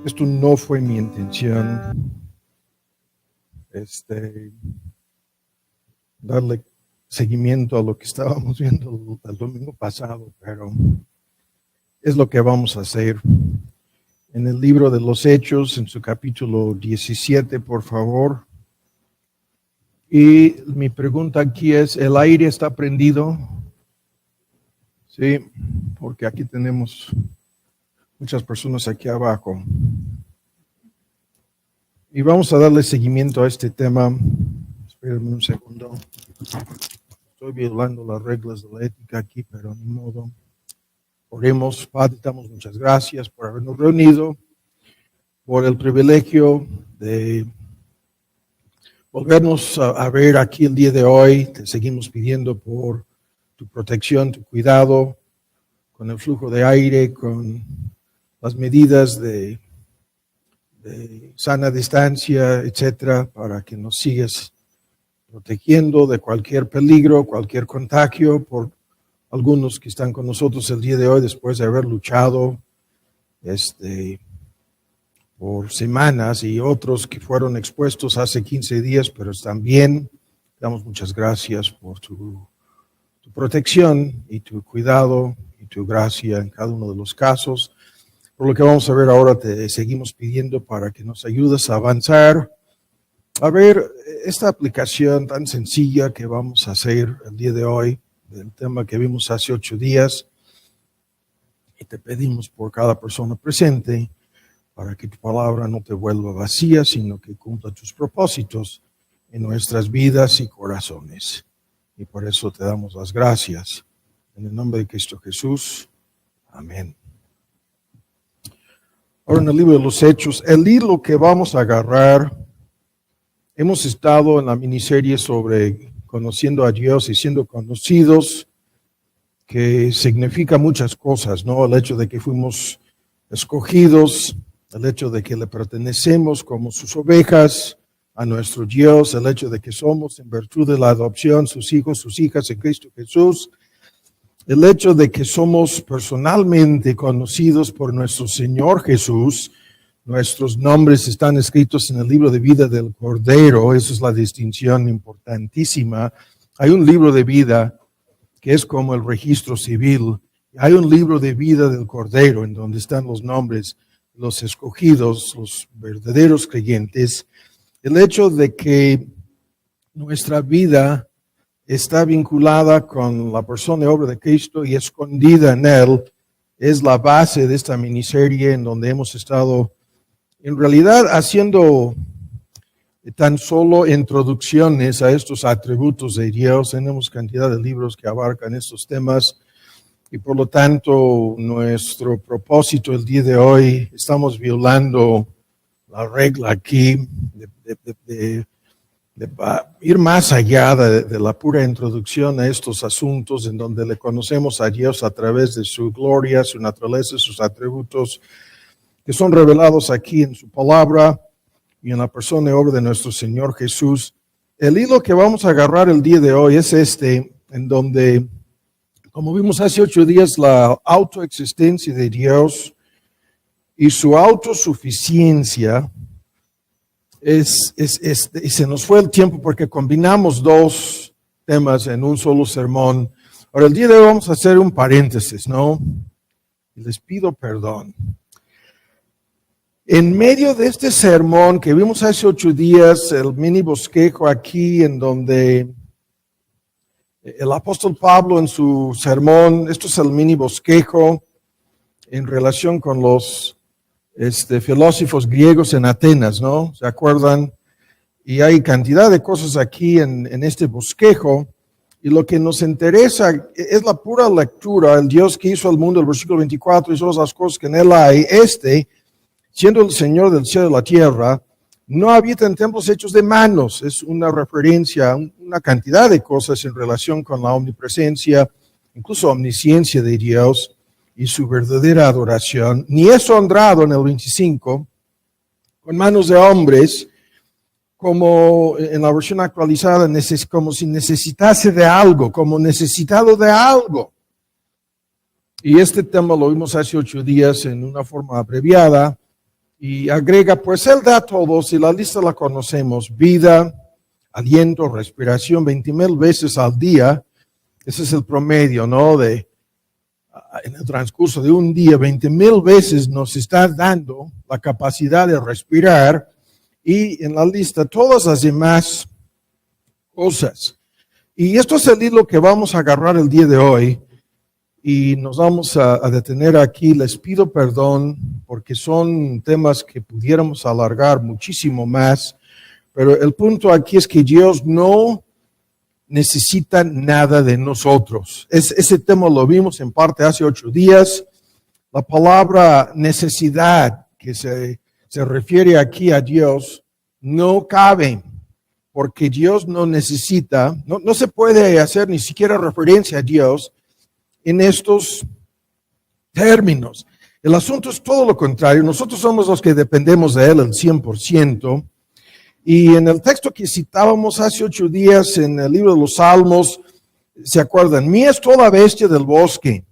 Esto no fue mi intención, darle seguimiento a lo que estábamos viendo el domingo pasado, pero es lo que vamos a hacer. En el libro de los Hechos, en su capítulo 17, por favor. Y mi pregunta aquí es, ¿el aire está prendido? Sí, porque aquí tenemos muchas personas aquí abajo. Y vamos a darle seguimiento a este tema. Espérenme un segundo. Estoy violando las reglas de la ética aquí, pero ni modo. Oremos. Padre, damos muchas gracias por habernos reunido, por el privilegio de volvernos a ver aquí el día de hoy. Te seguimos pidiendo por tu protección, tu cuidado con el flujo de aire, con las medidas de sana distancia, etcétera, para que nos sigas protegiendo de cualquier peligro, cualquier contagio, por algunos que están con nosotros el día de hoy después de haber luchado por semanas, y otros que fueron expuestos hace 15 días, pero están bien. Damos muchas gracias por tu protección y tu cuidado y tu gracia en cada uno de los casos. Por lo que vamos a ver ahora, te seguimos pidiendo para que nos ayudes a avanzar, a ver esta aplicación tan sencilla que vamos a hacer el día de hoy, del tema que vimos hace 8 días. Y te pedimos por cada persona presente, para que tu palabra no te vuelva vacía, sino que cumpla tus propósitos en nuestras vidas y corazones. Y por eso te damos las gracias. En el nombre de Cristo Jesús. Amén. Ahora, en el libro de los Hechos, el hilo que vamos a agarrar, hemos estado en la miniserie sobre conociendo a Dios y siendo conocidos, que significa muchas cosas, ¿no? El hecho de que fuimos escogidos, el hecho de que le pertenecemos como sus ovejas a nuestro Dios, el hecho de que somos en virtud de la adopción sus hijos, sus hijas en Cristo Jesús, el hecho de que somos personalmente conocidos por nuestro Señor Jesús, nuestros nombres están escritos en el libro de vida del Cordero. Esa es la distinción importantísima. Hay un libro de vida que es como el registro civil. Hay un libro de vida del Cordero en donde están los nombres, los escogidos, los verdaderos creyentes. El hecho de que nuestra vida está vinculada con la persona y obra de Cristo y escondida en Él es la base de esta miniserie, en donde hemos estado en realidad haciendo tan solo introducciones a estos atributos de Dios. Tenemos cantidad de libros que abarcan estos temas y por lo tanto nuestro propósito el día de hoy, estamos violando la regla aquí de ir más allá de la pura introducción a estos asuntos, en donde le conocemos a Dios a través de su gloria, su naturaleza, sus atributos, que son revelados aquí en su palabra y en la persona y obra de nuestro Señor Jesús. El hilo que vamos a agarrar el día de hoy es en donde, como vimos hace 8 días, la autoexistencia de Dios y su autosuficiencia. Y se nos fue el tiempo porque combinamos 2 temas en un solo sermón. Ahora, el día de hoy vamos a hacer un paréntesis, ¿no? Y les pido perdón. En medio de este sermón que vimos hace 8 días, el mini bosquejo aquí, en donde el apóstol Pablo en su sermón, esto es el mini bosquejo en relación con los filósofos griegos en Atenas, ¿no? ¿Se acuerdan? Y hay cantidad de cosas aquí en este bosquejo, y lo que nos interesa es la pura lectura. El Dios que hizo el mundo, el versículo 24, y todas las cosas que en él hay, siendo el Señor del cielo y la tierra, no habita en templos hechos de manos. Es una referencia a una cantidad de cosas en relación con la omnipresencia, incluso omnisciencia de Dios y su verdadera adoración. Ni es honrado en el 25 con manos de hombres, como en la versión actualizada, como si necesitase de algo, como necesitado de algo. Y este tema lo vimos hace 8 días en una forma abreviada, Y agrega, pues Él da a todos, y la lista la conocemos: vida, aliento, respiración, 20,000 veces al día. Ese es el promedio, ¿no? En el transcurso de un día, 20,000 veces nos está dando la capacidad de respirar, y en la lista todas las demás cosas. Y esto es el hilo que vamos a agarrar el día de hoy, y nos vamos a detener aquí. Les pido perdón porque son temas que pudiéramos alargar muchísimo más, pero el punto aquí es que Dios no necesita nada de nosotros. Ese tema lo vimos en parte hace 8 días. La palabra necesidad, que se refiere aquí a Dios, no cabe, porque Dios no necesita, no se puede hacer ni siquiera referencia a Dios en estos términos. El asunto es todo lo contrario. Nosotros somos los que dependemos de Él al 100%. Y en el texto que citábamos hace 8 días en el libro de los Salmos, ¿se acuerdan? Mía es toda bestia del bosque,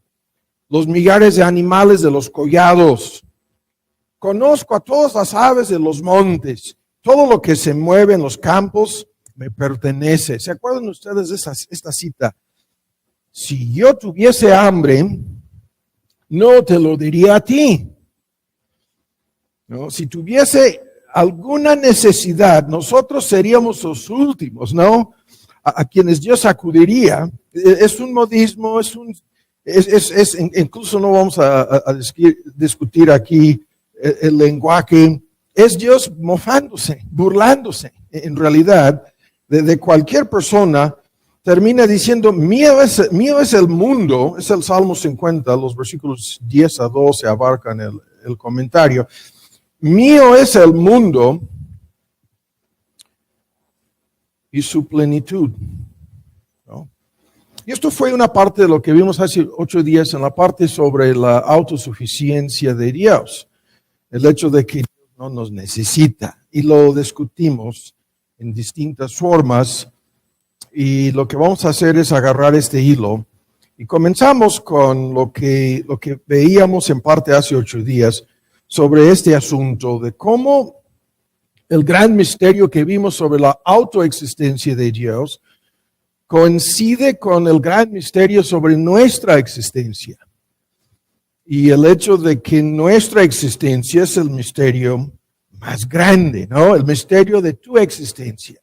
los millares de animales de los collados. Conozco a todas las aves de los montes. Todo lo que se mueve en los campos me pertenece. ¿Se acuerdan ustedes de esta cita? Si yo tuviese hambre, no te lo diría a ti. ¿No? Si tuviese alguna necesidad, nosotros seríamos los últimos, ¿no? A quienes Dios acudiría. Es un modismo, incluso no vamos a discutir aquí el lenguaje. Es Dios mofándose, burlándose, en realidad, de cualquier persona. Termina diciendo, mío es el mundo. Es el Salmo 50, los versículos 10 a 12 abarcan el comentario. Mío es el mundo y su plenitud, ¿no? Y esto fue una parte de lo que vimos hace 8 días en la parte sobre la autosuficiencia de Dios. El hecho de que Dios no nos necesita. Y lo discutimos en distintas formas. Y lo que vamos a hacer es agarrar este hilo. Y comenzamos con lo que veíamos en parte hace 8 días sobre este asunto de cómo el gran misterio que vimos sobre la autoexistencia de Dios coincide con el gran misterio sobre nuestra existencia. Y el hecho de que nuestra existencia es el misterio más grande, ¿no? El misterio de tu existencia.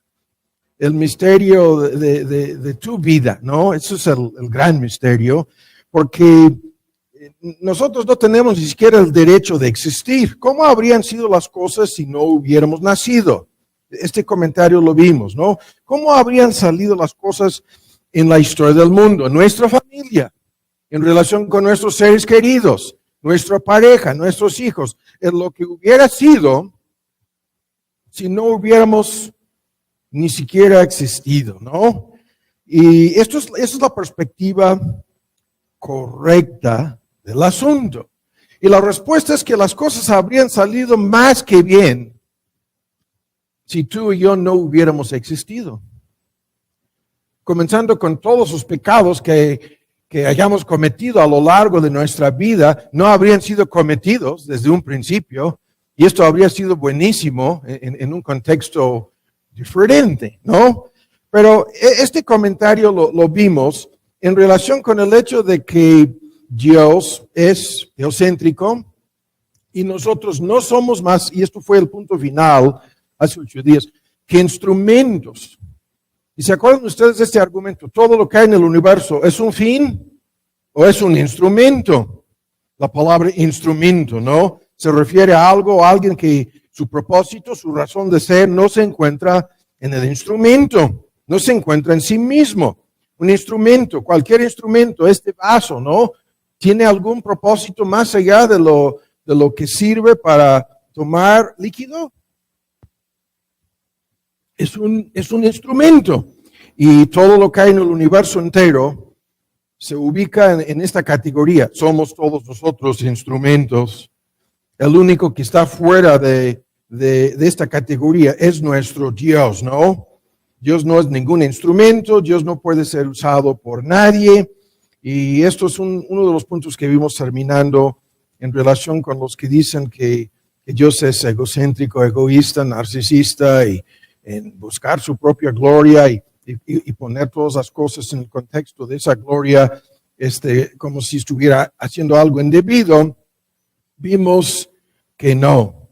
El misterio de tu vida, ¿no? Eso es el gran misterio, porque nosotros no tenemos ni siquiera el derecho de existir. ¿Cómo habrían sido las cosas si no hubiéramos nacido? Este comentario lo vimos, ¿no? ¿Cómo habrían salido las cosas en la historia del mundo? Nuestra familia, en relación con nuestros seres queridos, nuestra pareja, nuestros hijos, en lo que hubiera sido si no hubiéramos ni siquiera existido, ¿no? Y esa es la perspectiva correcta del asunto. Y la respuesta es que las cosas habrían salido más que bien si tú y yo no hubiéramos existido. Comenzando con todos los pecados que hayamos cometido a lo largo de nuestra vida, no habrían sido cometidos desde un principio, y esto habría sido buenísimo en un contexto diferente, ¿no? Pero este comentario lo vimos en relación con el hecho de que Dios es teocéntrico y nosotros no somos más, y esto fue el punto final hace 8 días, que instrumentos. ¿Y se acuerdan ustedes de este argumento? Todo lo que hay en el universo, ¿es un fin o es un instrumento? La palabra instrumento, ¿no? Se refiere a algo, a alguien que su propósito, su razón de ser no se encuentra en el instrumento, no se encuentra en sí mismo. Un instrumento, cualquier instrumento, este vaso, ¿no? Tiene algún propósito más allá de lo que sirve para tomar líquido. Es un instrumento. Y todo lo que hay en el universo entero se ubica en esta categoría. Somos todos nosotros instrumentos. El único que está fuera de esta categoría es nuestro Dios, ¿no? Dios no es ningún instrumento, Dios no puede ser usado por nadie. Y esto es uno de los puntos que vimos terminando en relación con los que dicen que Dios es egocéntrico, egoísta, narcisista y en buscar su propia gloria y poner todas las cosas en el contexto de esa gloria, como si estuviera haciendo algo indebido. Vimos que no.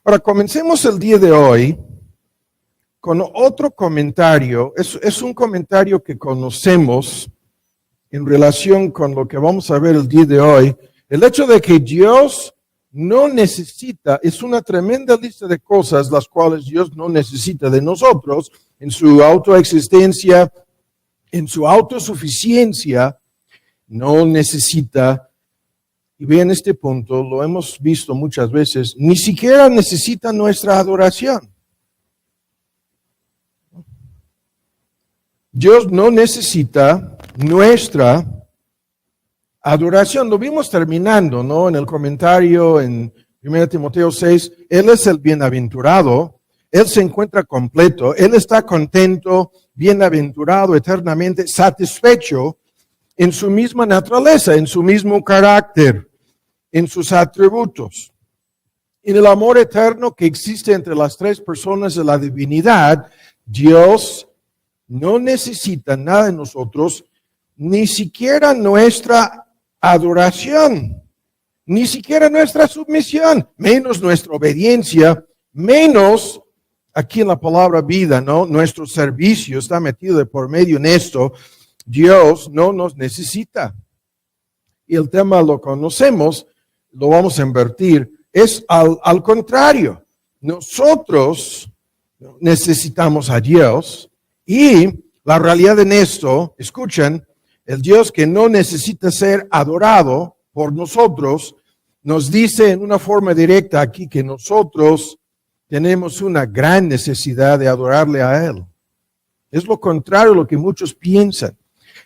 Ahora, comencemos el día de hoy con otro comentario. Es un comentario que conocemos en relación con lo que vamos a ver el día de hoy. El hecho de que Dios no necesita, es una tremenda lista de cosas las cuales Dios no necesita de nosotros en su autoexistencia, en su autosuficiencia, no necesita. Y vean este punto, lo hemos visto muchas veces, ni siquiera necesita nuestra adoración. Dios no necesita nuestra adoración. Lo vimos terminando, ¿no? En el comentario en 1 Timoteo 6, Él es el bienaventurado, Él se encuentra completo, Él está contento, bienaventurado, eternamente satisfecho en su misma naturaleza, en su mismo carácter, en sus atributos. En el amor eterno que existe entre las tres personas de la divinidad, Dios no necesita nada de nosotros, ni siquiera nuestra adoración, ni siquiera nuestra submisión, menos nuestra obediencia, menos, aquí en la palabra vida, ¿no? Nuestro servicio está metido de por medio en esto. Dios no nos necesita. Y el tema lo conocemos, lo vamos a invertir, es al contrario. Nosotros necesitamos a Dios. Y la realidad en esto, escuchen, el Dios que no necesita ser adorado por nosotros, nos dice en una forma directa aquí que nosotros tenemos una gran necesidad de adorarle a Él. Es lo contrario a lo que muchos piensan.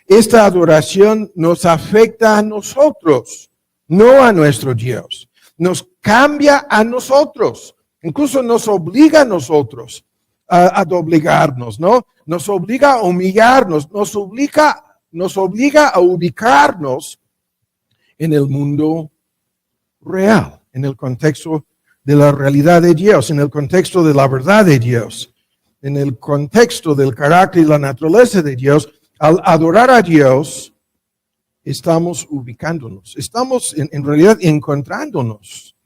Esta adoración nos afecta a nosotros, no a nuestro Dios. Nos cambia a nosotros, incluso nos obliga a nosotros a doblegarnos, ¿no? Nos obliga a humillarnos, nos obliga a ubicarnos en el mundo real, en el contexto de la realidad de Dios, en el contexto de la verdad de Dios, en el contexto del carácter y la naturaleza de Dios. Al adorar a Dios, estamos ubicándonos, estamos en realidad encontrándonos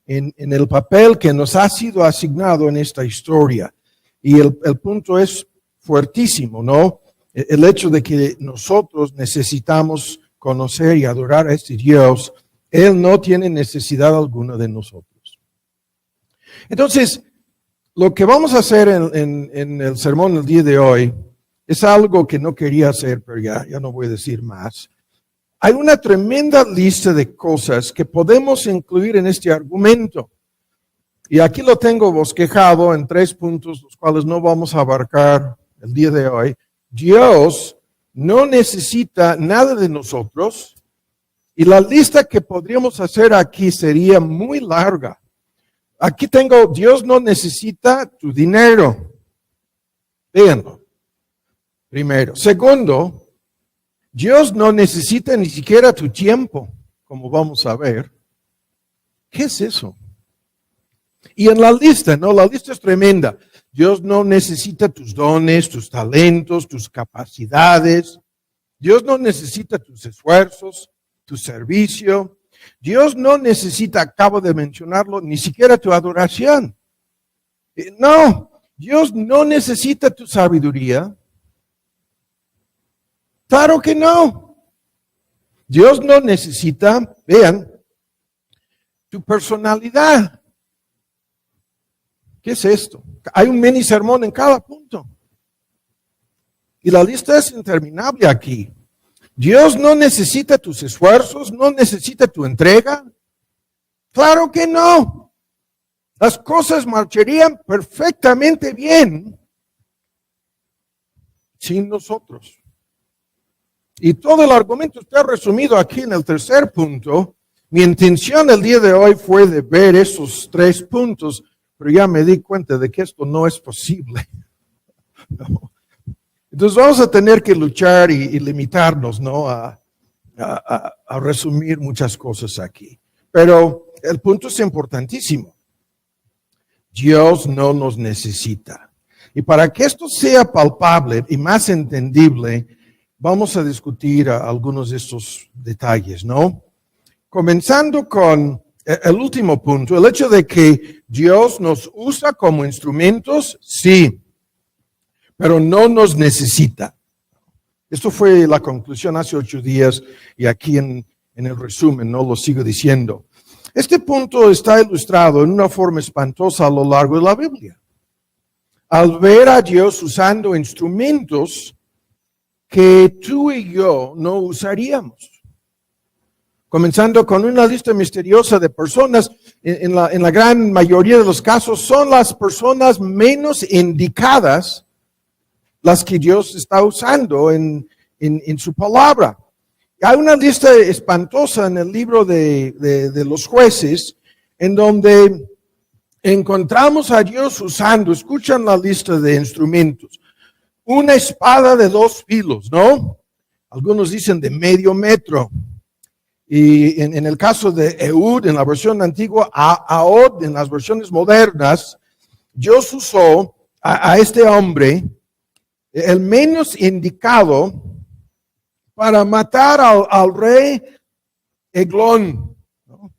en el papel que nos ha sido asignado en esta historia. Y el punto es fuertísimo, ¿no? El hecho de que nosotros necesitamos conocer y adorar a este Dios, Él no tiene necesidad alguna de nosotros. Entonces, lo que vamos a hacer en el sermón del día de hoy es algo que no quería hacer, pero ya no voy a decir más. Hay una tremenda lista de cosas que podemos incluir en este argumento. Y aquí lo tengo bosquejado en 3 puntos, los cuales no vamos a abarcar el día de hoy. Dios no necesita nada de nosotros y la lista que podríamos hacer aquí sería muy larga. Aquí tengo, Dios no necesita tu dinero. Véanlo. Primero. Segundo, Dios no necesita ni siquiera tu tiempo, como vamos a ver. ¿Qué es eso? Y en la lista, ¿no? La lista es tremenda. Dios no necesita tus dones, tus talentos, tus capacidades. Dios no necesita tus esfuerzos, tu servicio. Dios no necesita, acabo de mencionarlo, ni siquiera tu adoración. No, Dios no necesita tu sabiduría. Claro que no. Dios no necesita, vean, tu personalidad. ¿Qué es esto? Hay un mini sermón en cada punto. Y la lista es interminable aquí. Dios no necesita tus esfuerzos, no necesita tu entrega. Claro que no. Las cosas marcharían perfectamente bien sin nosotros. Y todo el argumento está resumido aquí en el tercer punto. Mi intención el día de hoy fue de ver esos 3 puntos, pero ya me di cuenta de que esto no es posible. No. Entonces vamos a tener que luchar y limitarnos, ¿no? A resumir muchas cosas aquí. Pero el punto es importantísimo. Dios no nos necesita. Y para que esto sea palpable y más entendible, vamos a discutir algunos de estos detalles, ¿no? Comenzando con el último punto, el hecho de que Dios nos usa como instrumentos, sí, pero no nos necesita. Esto fue la conclusión hace 8 días y aquí en el resumen, no lo sigo diciendo. Este punto está ilustrado en una forma espantosa a lo largo de la Biblia. Al ver a Dios usando instrumentos que tú y yo no usaríamos. Comenzando con una lista misteriosa de personas, en la gran mayoría de los casos son las personas menos indicadas las que Dios está usando en su palabra. Hay una lista espantosa en el libro de los jueces, en donde encontramos a Dios usando, escuchan la lista de instrumentos, una espada de 2 filos, ¿no? Algunos dicen de medio metro. Y en el caso de Ehud, en la versión antigua, Ahod, en las versiones modernas, Dios usó a este hombre, el menos indicado, para matar al rey Eglón, ¿no?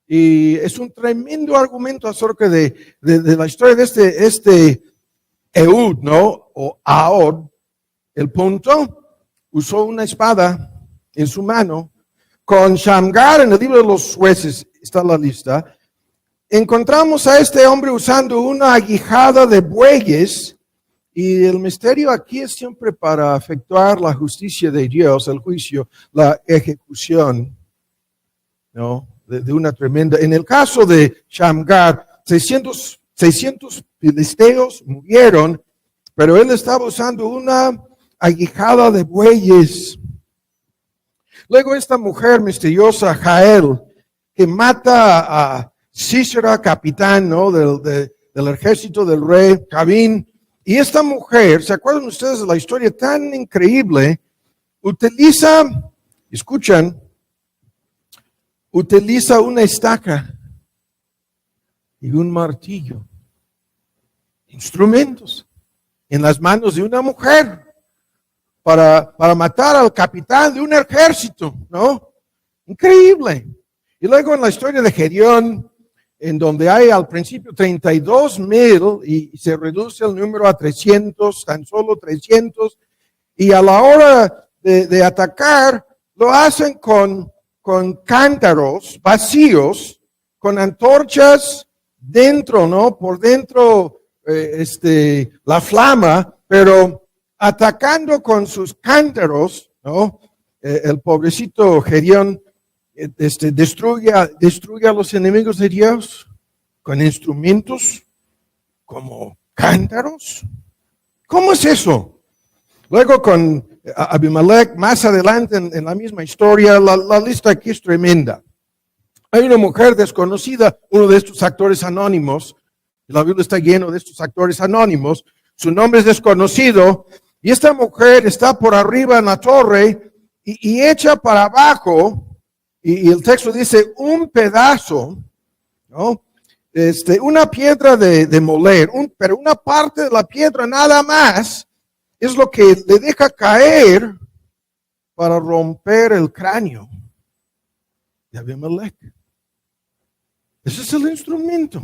Y es un tremendo argumento acerca de la historia de este Ehud, ¿no? O Ahod. El punto, usó una espada en su mano. Con Shamgar, en el libro de los jueces, está la lista, encontramos a este hombre usando una aguijada de bueyes, y el misterio aquí es siempre para efectuar la justicia de Dios, el juicio, la ejecución, ¿no? De una tremenda. En el caso de Shamgar, 600 filisteos murieron, pero él estaba usando una aguijada de bueyes. Luego esta mujer misteriosa, Jael, que mata a Sísera, capitán, ¿no? del ejército del rey Jabín. Y esta mujer, ¿se acuerdan ustedes de la historia tan increíble? Utiliza una estaca y un martillo, instrumentos, en las manos de una mujer. Para matar al capitán de un ejército, ¿no? Increíble. Y luego en la historia de Gedeón, en donde hay al principio 32,000 y se reduce el número a 300, tan solo 300, y a la hora de atacar, lo hacen con cántaros vacíos, con antorchas dentro, ¿no? Por dentro, la flama, pero atacando con sus cántaros, ¿no? El pobrecito Gedeón destruye a los enemigos de Dios con instrumentos como cántaros. ¿Cómo es eso? Luego con Abimelech, más adelante en la misma historia, la lista aquí es tremenda. Hay una mujer desconocida, uno de estos actores anónimos, la Biblia está lleno de estos actores anónimos, su nombre es desconocido, y esta mujer está por arriba en la torre y echa para abajo, y el texto dice un pedazo, ¿no? Una piedra de moler, pero una parte de la piedra nada más es lo que le deja caer para romper el cráneo de Abimelech. Ese es el instrumento.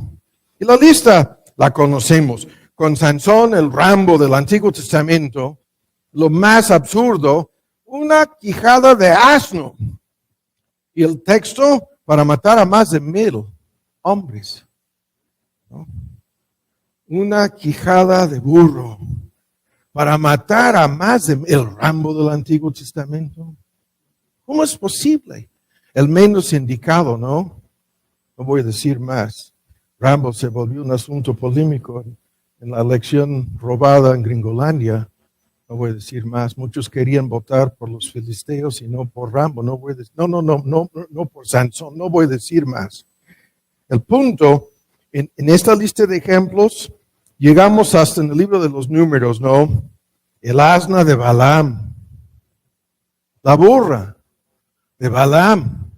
Y la lista la conocemos. Con Sansón, el Rambo del Antiguo Testamento, lo más absurdo, una quijada de asno. Y el texto para matar a más de 1,000 hombres, ¿no? Una quijada de burro para matar a más de el Rambo del Antiguo Testamento. ¿Cómo es posible? El menos indicado, ¿no? No voy a decir más. Rambo se volvió un asunto polémico en la elección robada en Gringolandia. No voy a decir más. Muchos querían votar por los filisteos y no por Rambo. No por Sansón. No voy a decir más. El punto, en esta lista de ejemplos, llegamos hasta en el libro de los números, ¿no? El asna de Balaam. La burra de Balaam,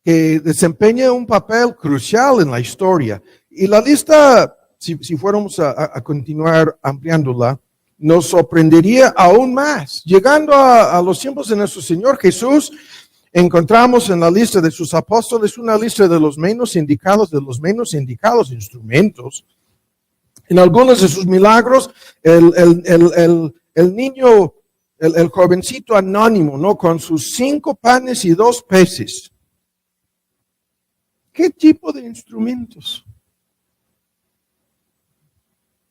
que desempeña un papel crucial en la historia. Y la lista, si fuéramos a continuar ampliándola, nos sorprendería aún más. Llegando a los tiempos de nuestro Señor Jesús, encontramos en la lista de sus apóstoles una lista de los menos indicados instrumentos. En algunos de sus milagros, el niño, el jovencito anónimo, ¿no? Con sus 5 panes y 2 peces. ¿Qué tipo de instrumentos?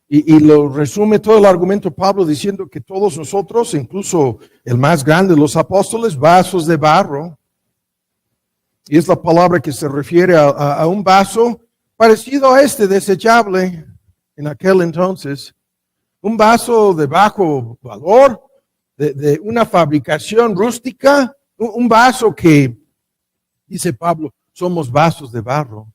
Y lo resume todo el argumento Pablo diciendo que todos nosotros, incluso el más grande de los apóstoles, vasos de barro. Y es la palabra que se refiere a un vaso parecido a este desechable en aquel entonces. Un vaso de bajo valor, de una fabricación rústica, un vaso que, dice Pablo, somos vasos de barro.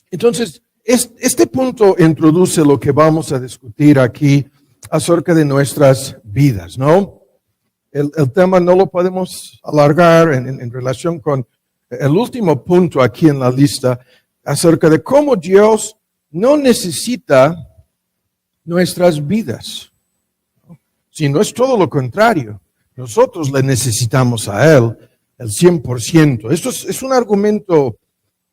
Entonces, este punto introduce lo que vamos a discutir aquí acerca de nuestras vidas, ¿no? El tema no lo podemos alargar en relación con el último punto aquí en la lista acerca de cómo Dios no necesita nuestras vidas, sino es todo lo contrario. Nosotros le necesitamos a Él el 100%. Esto es un argumento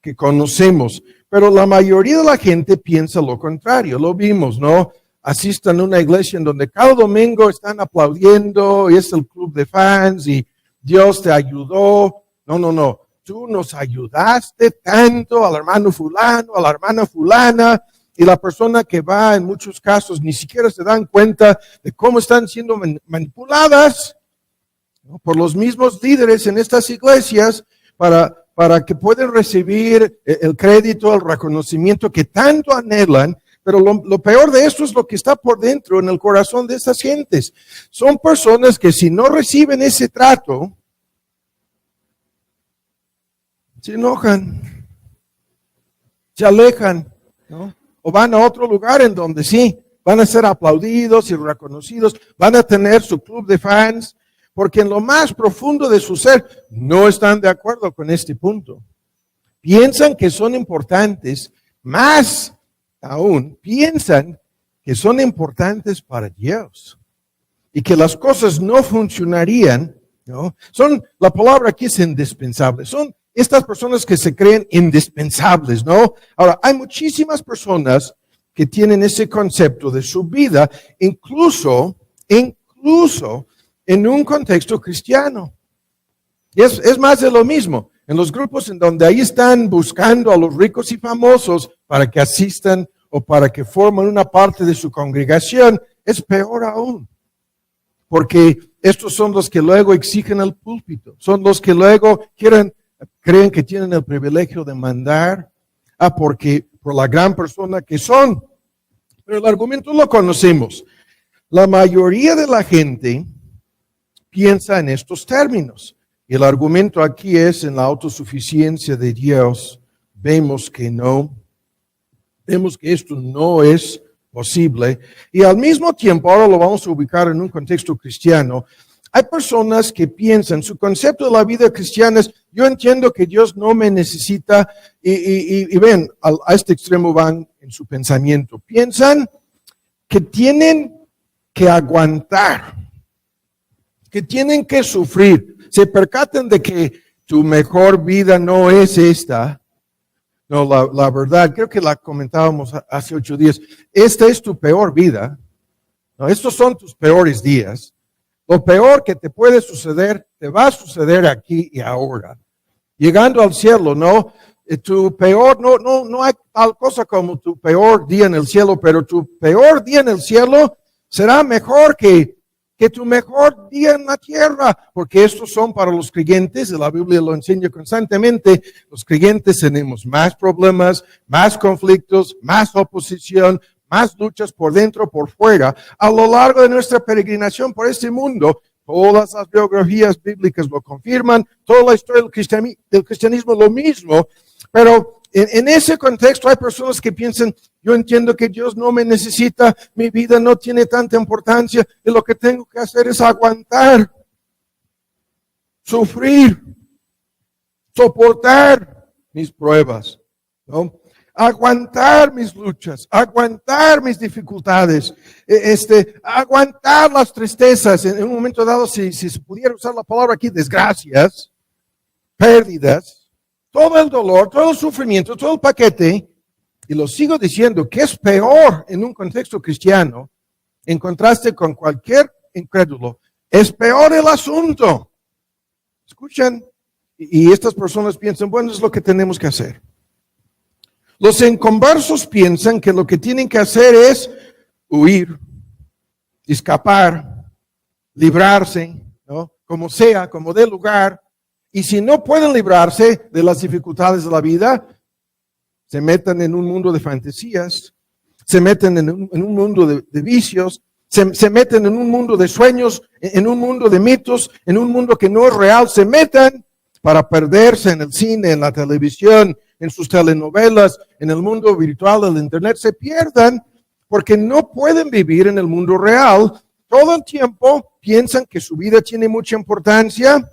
que conocemos, pero la mayoría de la gente piensa lo contrario. Lo vimos, ¿no? Asistan a una iglesia en donde cada domingo están aplaudiendo y es el club de fans y Dios te ayudó. No. Tú nos ayudaste tanto al hermano fulano, a la hermana fulana, y la persona que va en muchos casos ni siquiera se dan cuenta de cómo están siendo manipuladas, ¿no? Por los mismos líderes en estas iglesias para que puedan recibir el crédito, el reconocimiento que tanto anhelan. Pero lo peor de esto es lo que está por dentro en el corazón de estas gentes. Son personas que si no reciben ese trato, se enojan, se alejan, ¿no? O van a otro lugar en donde sí, van a ser aplaudidos y reconocidos, van a tener su club de fans, porque en lo más profundo de su ser no están de acuerdo con este punto. Piensan que son importantes, más aún, piensan que son importantes para Dios y que las cosas no funcionarían, ¿no? La palabra aquí es indispensable, son estas personas que se creen indispensables, ¿no? Ahora, hay muchísimas personas que tienen ese concepto de su vida, incluso en un contexto cristiano. Y es más de lo mismo. En los grupos en donde ahí están buscando a los ricos y famosos para que asistan o para que formen una parte de su congregación, es peor aún. Porque estos son los que luego exigen el púlpito, son los que luego creen que tienen el privilegio de mandar, porque por la gran persona que son. Pero el argumento lo conocemos. La mayoría de la gente piensa en estos términos. Y el argumento aquí es en la autosuficiencia de Dios. Vemos que no. Vemos que esto no es posible. Y al mismo tiempo, ahora lo vamos a ubicar en un contexto cristiano, hay personas que piensan, su concepto de la vida cristiana es, yo entiendo que Dios no me necesita, y ven, a este extremo van en su pensamiento. Piensan que tienen que aguantar, que tienen que sufrir. Se percatan de que tu mejor vida no es esta. No, la verdad, creo que la comentábamos hace 8 días. Esta es tu peor vida. No, estos son tus peores días. Lo peor que te puede suceder, te va a suceder aquí y ahora. Llegando al cielo, ¿no? Tu peor, no hay tal cosa como tu peor día en el cielo, pero tu peor día en el cielo será mejor que tu mejor día en la tierra, porque estos son para los creyentes, y la Biblia lo enseña constantemente, los creyentes tenemos más problemas, más conflictos, más oposición, más luchas por dentro, por fuera, a lo largo de nuestra peregrinación por este mundo. Todas las biografías bíblicas lo confirman, toda la historia del cristianismo lo mismo, pero en ese contexto hay personas que piensan, yo entiendo que Dios no me necesita, mi vida no tiene tanta importancia, y lo que tengo que hacer es aguantar, sufrir, soportar mis pruebas. ¿no? Aguantar mis luchas, aguantar mis dificultades, aguantar las tristezas. En un momento dado, si se pudiera usar la palabra aquí, desgracias, pérdidas, todo el dolor, todo el sufrimiento, todo el paquete. Y lo sigo diciendo que es peor en un contexto cristiano, en contraste con cualquier incrédulo. Es peor el asunto. Escuchan, y estas personas piensan, bueno, es lo que tenemos que hacer. Los inconversos piensan que lo que tienen que hacer es huir, escapar, librarse, ¿no? Como sea, como dé lugar. Y si no pueden librarse de las dificultades de la vida, se meten en un mundo de fantasías, se meten en un mundo de vicios, se meten en un mundo de sueños, en un mundo de mitos, en un mundo que no es real, se meten para perderse en el cine, en la televisión, en sus telenovelas, en el mundo virtual del internet, se pierdan porque no pueden vivir en el mundo real. Todo el tiempo piensan que su vida tiene mucha importancia,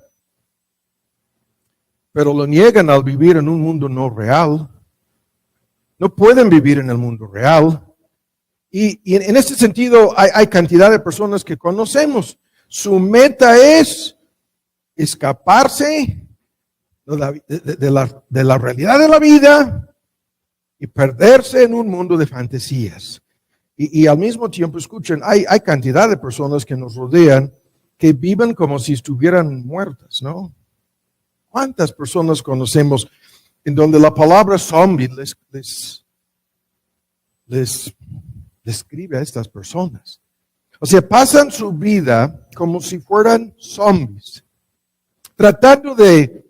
pero lo niegan al vivir en un mundo no real. No pueden vivir en el mundo real. Y en este sentido hay cantidad de personas que conocemos. Su meta es escaparse de la realidad de la vida y perderse en un mundo de fantasías. Y al mismo tiempo, escuchen, hay cantidad de personas que nos rodean que viven como si estuvieran muertas, ¿no? ¿Cuántas personas conocemos en donde la palabra zombie les describe a estas personas? O sea, pasan su vida como si fueran zombies, tratando de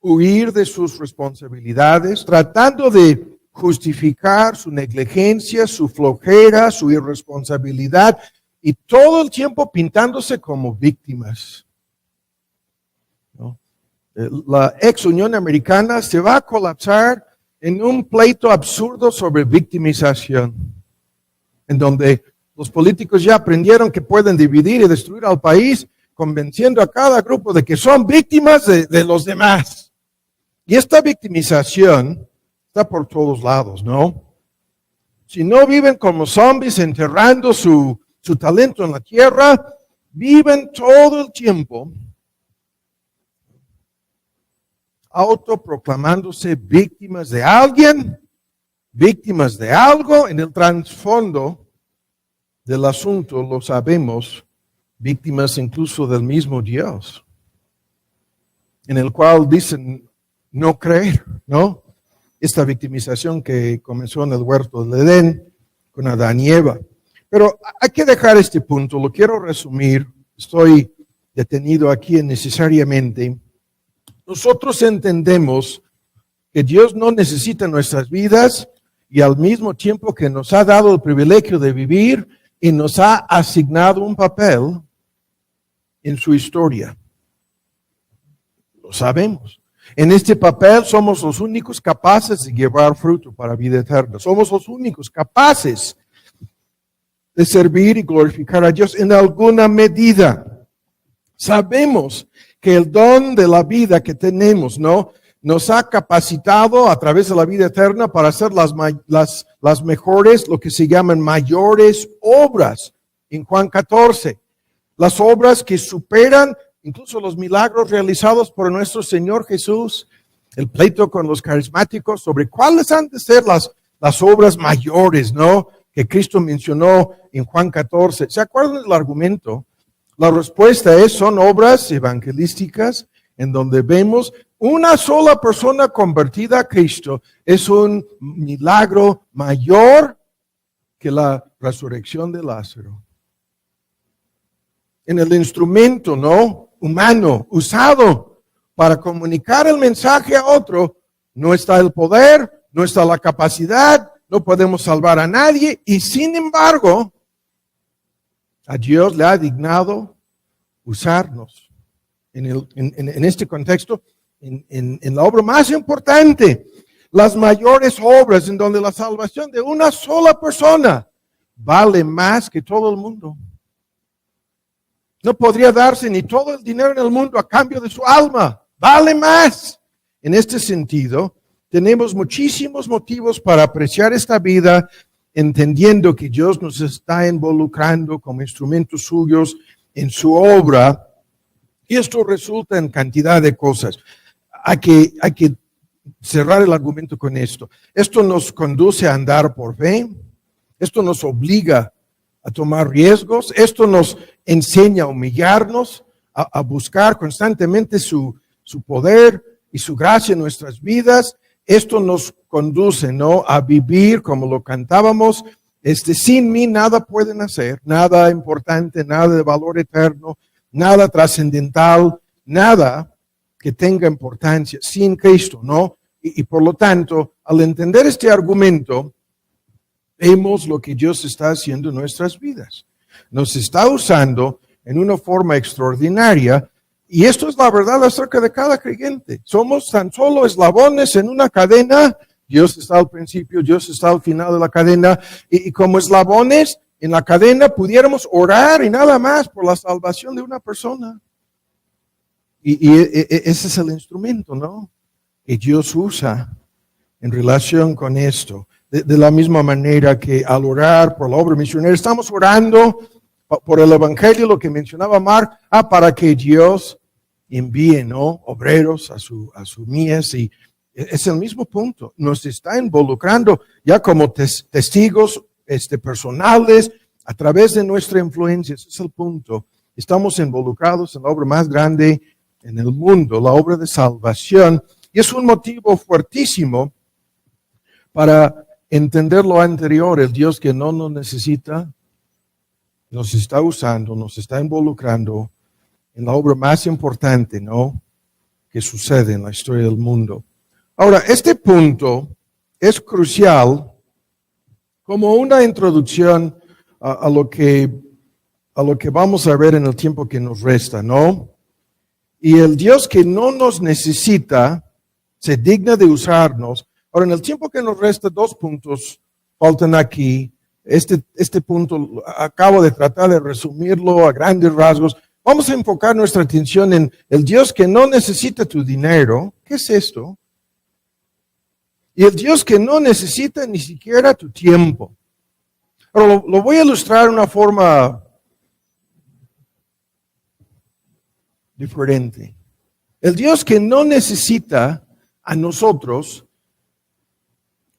huir de sus responsabilidades, tratando de justificar su negligencia, su flojera, su irresponsabilidad, y todo el tiempo pintándose como víctimas, ¿no? La ex Unión Americana se va a colapsar en un pleito absurdo sobre victimización, en donde los políticos ya aprendieron que pueden dividir y destruir al país, convenciendo a cada grupo de que son víctimas de los demás. Y esta victimización está por todos lados, ¿no? Si no viven como zombies enterrando su talento en la tierra, viven todo el tiempo autoproclamándose víctimas de alguien, víctimas de algo. En el trasfondo del asunto lo sabemos, víctimas incluso del mismo Dios, en el cual dicen no creer, ¿no? Esta victimización que comenzó en el huerto del Edén con Adán y Eva. Pero hay que dejar este punto, lo quiero resumir, estoy detenido aquí innecesariamente. Nosotros entendemos que Dios no necesita nuestras vidas y al mismo tiempo que nos ha dado el privilegio de vivir y nos ha asignado un papel en su historia. Lo sabemos. En este papel somos los únicos capaces de llevar fruto para vida eterna. Somos los únicos capaces de servir y glorificar a Dios en alguna medida. Sabemos que el don de la vida que tenemos, ¿no?, nos ha capacitado a través de la vida eterna para hacer las mejores, lo que se llaman mayores obras. En Juan 14, las obras que superan incluso los milagros realizados por nuestro Señor Jesús. El pleito con los carismáticos sobre cuáles han de ser las obras mayores, ¿no?, que Cristo mencionó en Juan 14. ¿Se acuerdan del argumento? La respuesta es, son obras evangelísticas en donde vemos una sola persona convertida a Cristo. Es un milagro mayor que la resurrección de Lázaro. En el instrumento, ¿no?, humano usado para comunicar el mensaje a otro, no está el poder, no está la capacidad, no podemos salvar a nadie, y sin embargo, a Dios le ha dignado usarnos en este contexto, en la obra más importante, las mayores obras en donde la salvación de una sola persona vale más que todo el mundo. No podría darse ni todo el dinero en el mundo a cambio de su alma. Vale más. En este sentido, tenemos muchísimos motivos para apreciar esta vida, entendiendo que Dios nos está involucrando como instrumentos suyos en su obra. Y esto resulta en cantidad de cosas. Hay que cerrar el argumento con esto. Esto nos conduce a andar por fe. Esto nos obliga a tomar riesgos. Esto nos enseña a humillarnos, a buscar constantemente su poder y su gracia en nuestras vidas. Esto nos conduce, ¿no?, a vivir como lo cantábamos. Sin mí nada pueden hacer, nada importante, nada de valor eterno, nada trascendental, nada que tenga importancia sin Cristo, ¿no? Y por lo tanto, al entender este argumento, vemos lo que Dios está haciendo en nuestras vidas. Nos está usando en una forma extraordinaria. Y esto es la verdad acerca de cada creyente. Somos tan solo eslabones en una cadena. Dios está al principio, Dios está al final de la cadena. Y como eslabones en la cadena pudiéramos orar y nada más por la salvación de una persona. Y ese es el instrumento, ¿no?, que Dios usa en relación con esto. De la misma manera que al orar por la obra misionera, estamos orando por el evangelio, lo que mencionaba Mark, para que Dios envíe, ¿no?, obreros a su mies, y es el mismo punto. Nos está involucrando ya como testigos personales a través de nuestra influencia. Ese es el punto. Estamos involucrados en la obra más grande en el mundo, la obra de salvación, y es un motivo fuertísimo para entender lo anterior. El Dios que no nos necesita nos está usando, nos está involucrando en la obra más importante, ¿no?, que sucede en la historia del mundo. Ahora, este punto es crucial como una introducción a lo que vamos a ver en el tiempo que nos resta, ¿no? Y el Dios que no nos necesita se digna de usarnos. Ahora, en el tiempo que nos resta, 2 puntos faltan aquí. Este punto acabo de tratar de resumirlo a grandes rasgos. Vamos a enfocar nuestra atención en el Dios que no necesita tu dinero. ¿Qué es esto? Y el Dios que no necesita ni siquiera tu tiempo. Ahora, lo voy a ilustrar de una forma diferente. El Dios que no necesita a nosotros,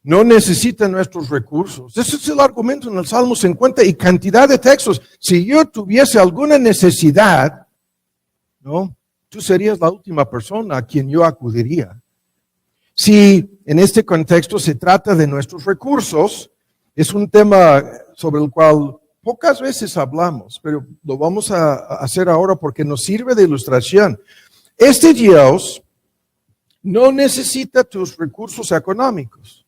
no necesita nuestros recursos. Ese es el argumento en el Salmo 50 y cantidad de textos. Si yo tuviese alguna necesidad, ¿no?, tú serías la última persona a quien yo acudiría. Si en este contexto se trata de nuestros recursos, es un tema sobre el cual pocas veces hablamos, pero lo vamos a hacer ahora porque nos sirve de ilustración. Este Dios no necesita tus recursos económicos.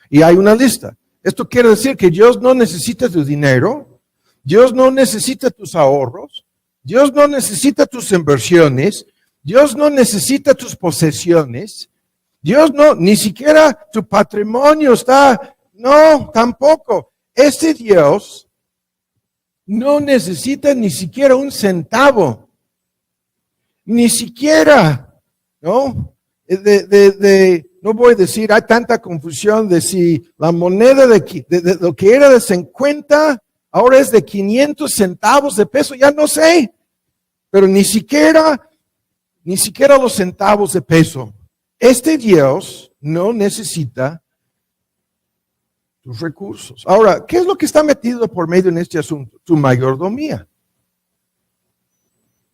Y hay una lista. Esto quiere decir que Dios no necesita tu dinero, Dios no necesita tus ahorros, Dios no necesita tus inversiones, Dios no necesita tus posesiones, Dios no, ni siquiera tu patrimonio está, no, tampoco. Este Dios no necesita ni siquiera un centavo, ni siquiera, ¿no? No voy a decir, hay tanta confusión de si la moneda de lo que era de 50, ahora es de 500 centavos de peso, ya no sé, pero ni siquiera los centavos de peso. Este Dios no necesita tus recursos. Ahora, ¿qué es lo que está metido por medio en este asunto? Tu mayordomía.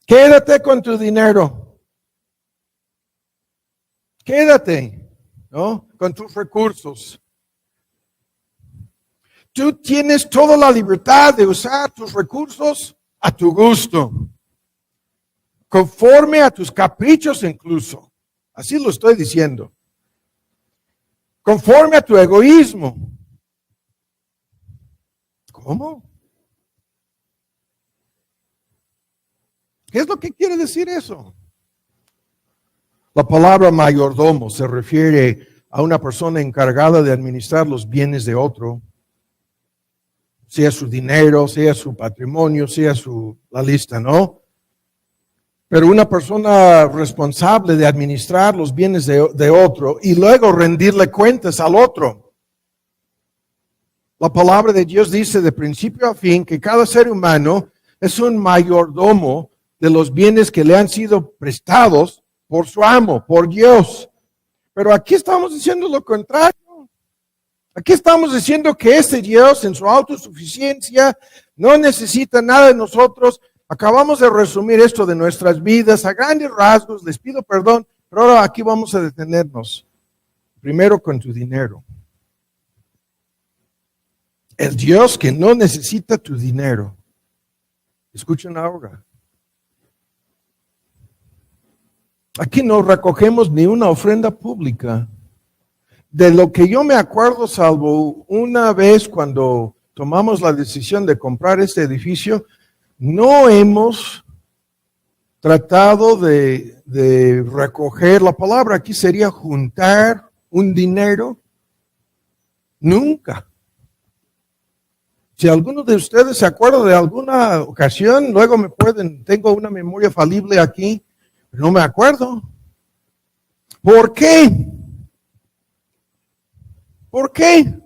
Quédate con tu dinero. Quédate, ¿no?, con tus recursos. Tú tienes toda la libertad de usar tus recursos a tu gusto, conforme a tus caprichos incluso. Así lo estoy diciendo. Conforme a tu egoísmo. ¿Cómo? ¿Qué es lo que quiere decir eso? La palabra mayordomo se refiere a una persona encargada de administrar los bienes de otro, sea su dinero, sea su patrimonio, sea la lista, ¿no? Pero una persona responsable de administrar los bienes de otro y luego rendirle cuentas al otro. La palabra de Dios dice de principio a fin que cada ser humano es un mayordomo de los bienes que le han sido prestados por su amo, por Dios. Pero aquí estamos diciendo lo contrario. Aquí estamos diciendo que este Dios en su autosuficiencia no necesita nada de nosotros. Acabamos de resumir esto de nuestras vidas a grandes rasgos. Les pido perdón, pero ahora aquí vamos a detenernos. Primero con tu dinero. El Dios que no necesita tu dinero. Escuchen ahora. Aquí no recogemos ni una ofrenda pública. De lo que yo me acuerdo, salvo una vez cuando tomamos la decisión de comprar este edificio, no hemos tratado de recoger, la palabra aquí sería juntar un dinero. Nunca. Si alguno de ustedes se acuerda de alguna ocasión, luego tengo una memoria falible aquí, pero no me acuerdo. ¿Por qué? ¿Por qué?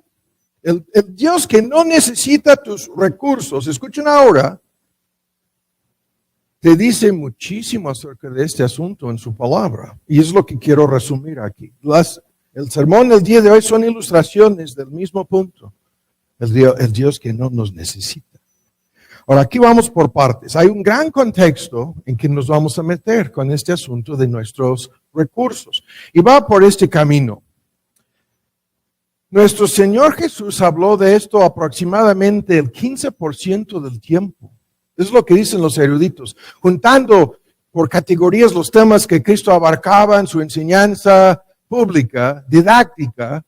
El Dios que no necesita tus recursos, escuchen ahora, te dice muchísimo acerca de este asunto en su palabra. Y es lo que quiero resumir aquí. El sermón del día de hoy son ilustraciones del mismo punto. El Dios que no nos necesita. Ahora, aquí vamos por partes. Hay un gran contexto en que nos vamos a meter con este asunto de nuestros recursos. Y va por este camino. Nuestro Señor Jesús habló de esto aproximadamente el 15% del tiempo. Es lo que dicen los eruditos. Juntando por categorías los temas que Cristo abarcaba en su enseñanza pública, didáctica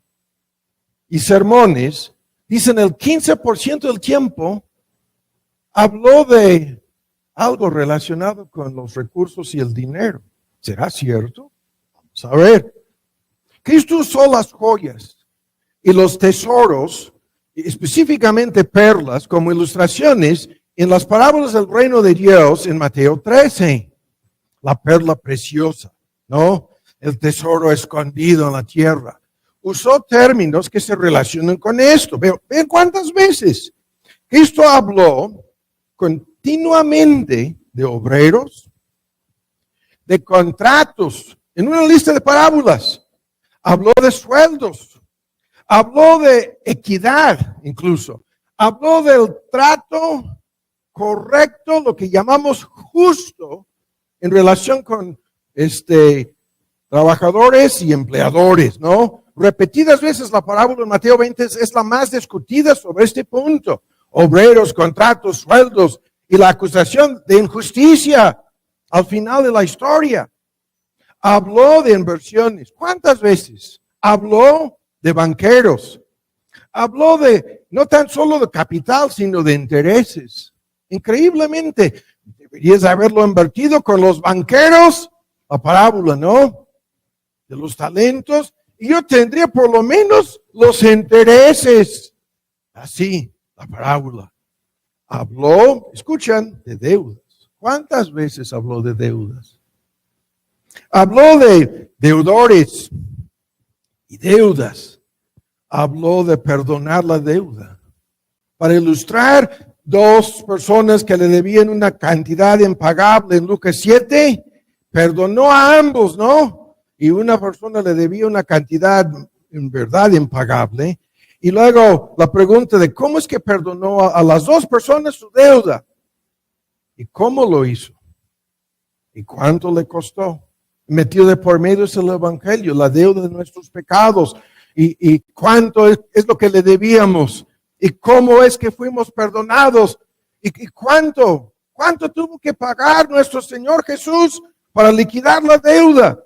y sermones, dicen el 15% del tiempo habló de algo relacionado con los recursos y el dinero. ¿Será cierto? Vamos a ver. Cristo usó las joyas y los tesoros, específicamente perlas, como ilustraciones en las parábolas del reino de Dios en Mateo 13. La perla preciosa, ¿no? El tesoro escondido en la tierra. Usó términos que se relacionan con esto. Vean cuántas veces Cristo habló continuamente de obreros, de contratos, en una lista de parábolas. Habló de sueldos. Habló de equidad, incluso. Habló del trato correcto, lo que llamamos justo, en relación con trabajadores y empleadores, ¿no? Repetidas veces la parábola en Mateo 20 es la más discutida sobre este punto. Obreros, contratos, sueldos y la acusación de injusticia al final de la historia. Habló de inversiones. ¿Cuántas veces? Habló de banqueros. Habló de, no tan solo de capital, sino de intereses. Increíblemente, deberías haberlo invertido con los banqueros, la parábola, ¿no? De los talentos, y yo tendría por lo menos los intereses. Así, la parábola. Habló, escuchan, de deudas. ¿Cuántas veces habló de deudas? Habló de deudores y deudas. Habló de perdonar la deuda. Para ilustrar, dos personas que le debían una cantidad impagable en Lucas 7, perdonó a ambos, ¿no? Y una persona le debía una cantidad en verdad impagable. Y luego la pregunta de cómo es que perdonó a las dos personas su deuda. ¿Y cómo lo hizo? ¿Y cuánto le costó? Metió de por medio es el evangelio, la deuda de nuestros pecados. ¿Y cuánto es lo que le debíamos? ¿Y cómo es que fuimos perdonados? ¿Y cuánto tuvo que pagar nuestro Señor Jesús para liquidar la deuda?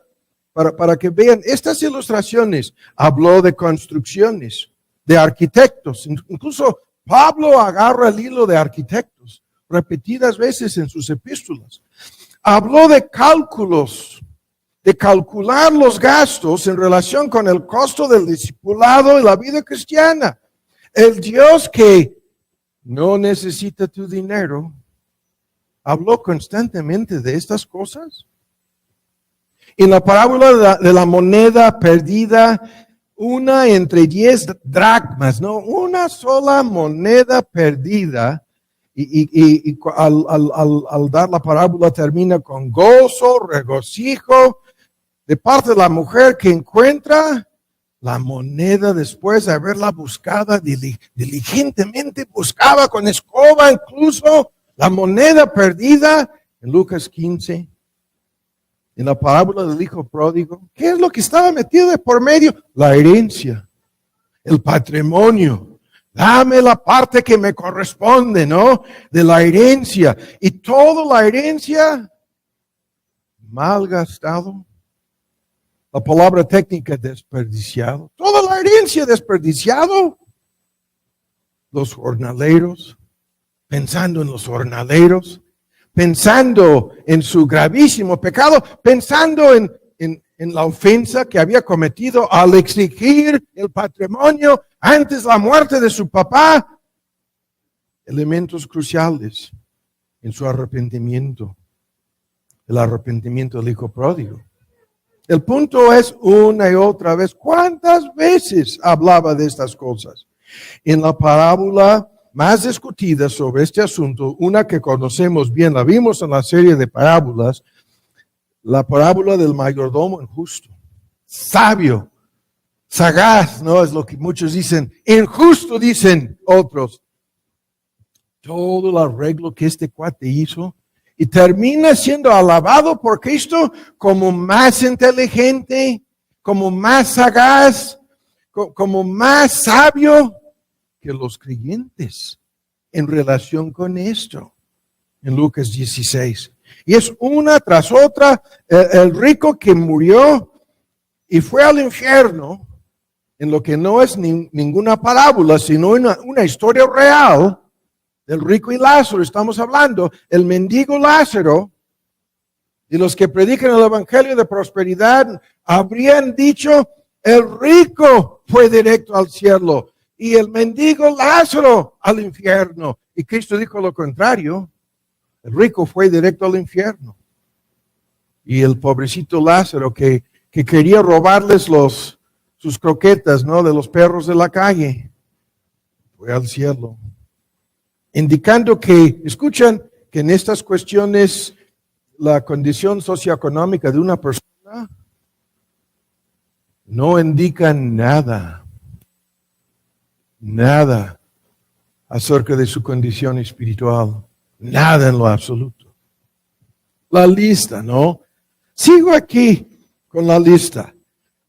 Para que vean estas ilustraciones. Habló de construcciones, de arquitectos. Incluso Pablo agarra el hilo de arquitectos repetidas veces en sus epístolas. Habló de cálculos, de calcular los gastos en relación con el costo del discipulado y la vida cristiana. El Dios que no necesita tu dinero, habló constantemente de estas cosas. En la parábola de la moneda perdida, una entre 10 dracmas, ¿no? Una sola moneda perdida. Y al dar la parábola termina con gozo, regocijo de parte de la mujer que encuentra la moneda después de haberla buscada diligentemente, buscaba con escoba incluso la moneda perdida en Lucas 15. En la parábola del hijo pródigo, ¿qué es lo que estaba metido de por medio? La herencia, el patrimonio. Dame la parte que me corresponde, ¿no? De la herencia. Y toda la herencia mal gastado. La palabra técnica desperdiciado. Toda la herencia desperdiciado. Los jornaleros, pensando en los jornaleros, pensando en su gravísimo pecado, pensando en la ofensa que había cometido al exigir el patrimonio antes de la muerte de su papá. Elementos cruciales en su arrepentimiento. El arrepentimiento del hijo pródigo. El punto es una y otra vez, ¿cuántas veces hablaba de estas cosas? En la parábola más discutida sobre este asunto, una que conocemos bien, la vimos en la serie de parábolas, la parábola del mayordomo injusto, sabio, sagaz, ¿no? Es lo que muchos dicen, injusto dicen otros. Todo el arreglo que este cuate hizo y termina siendo alabado por Cristo como más inteligente, como más sagaz, como más sabio que los creyentes en relación con esto. En Lucas 16. Y es una tras otra, el rico que murió y fue al infierno, en lo que no es ninguna parábola, sino una historia real del rico y Lázaro. Estamos hablando, el mendigo Lázaro, y los que predican el evangelio de prosperidad habrían dicho, el rico fue directo al cielo y el mendigo Lázaro al infierno. Y Cristo dijo lo contrario. El rico fue directo al infierno. Y el pobrecito Lázaro que quería robarles sus croquetas, ¿no? De los perros de la calle, fue al cielo. Indicando que, escuchan, que en estas cuestiones la condición socioeconómica de una persona no indica nada acerca de su condición espiritual. Nada en lo absoluto. La lista, ¿no? Sigo aquí con la lista.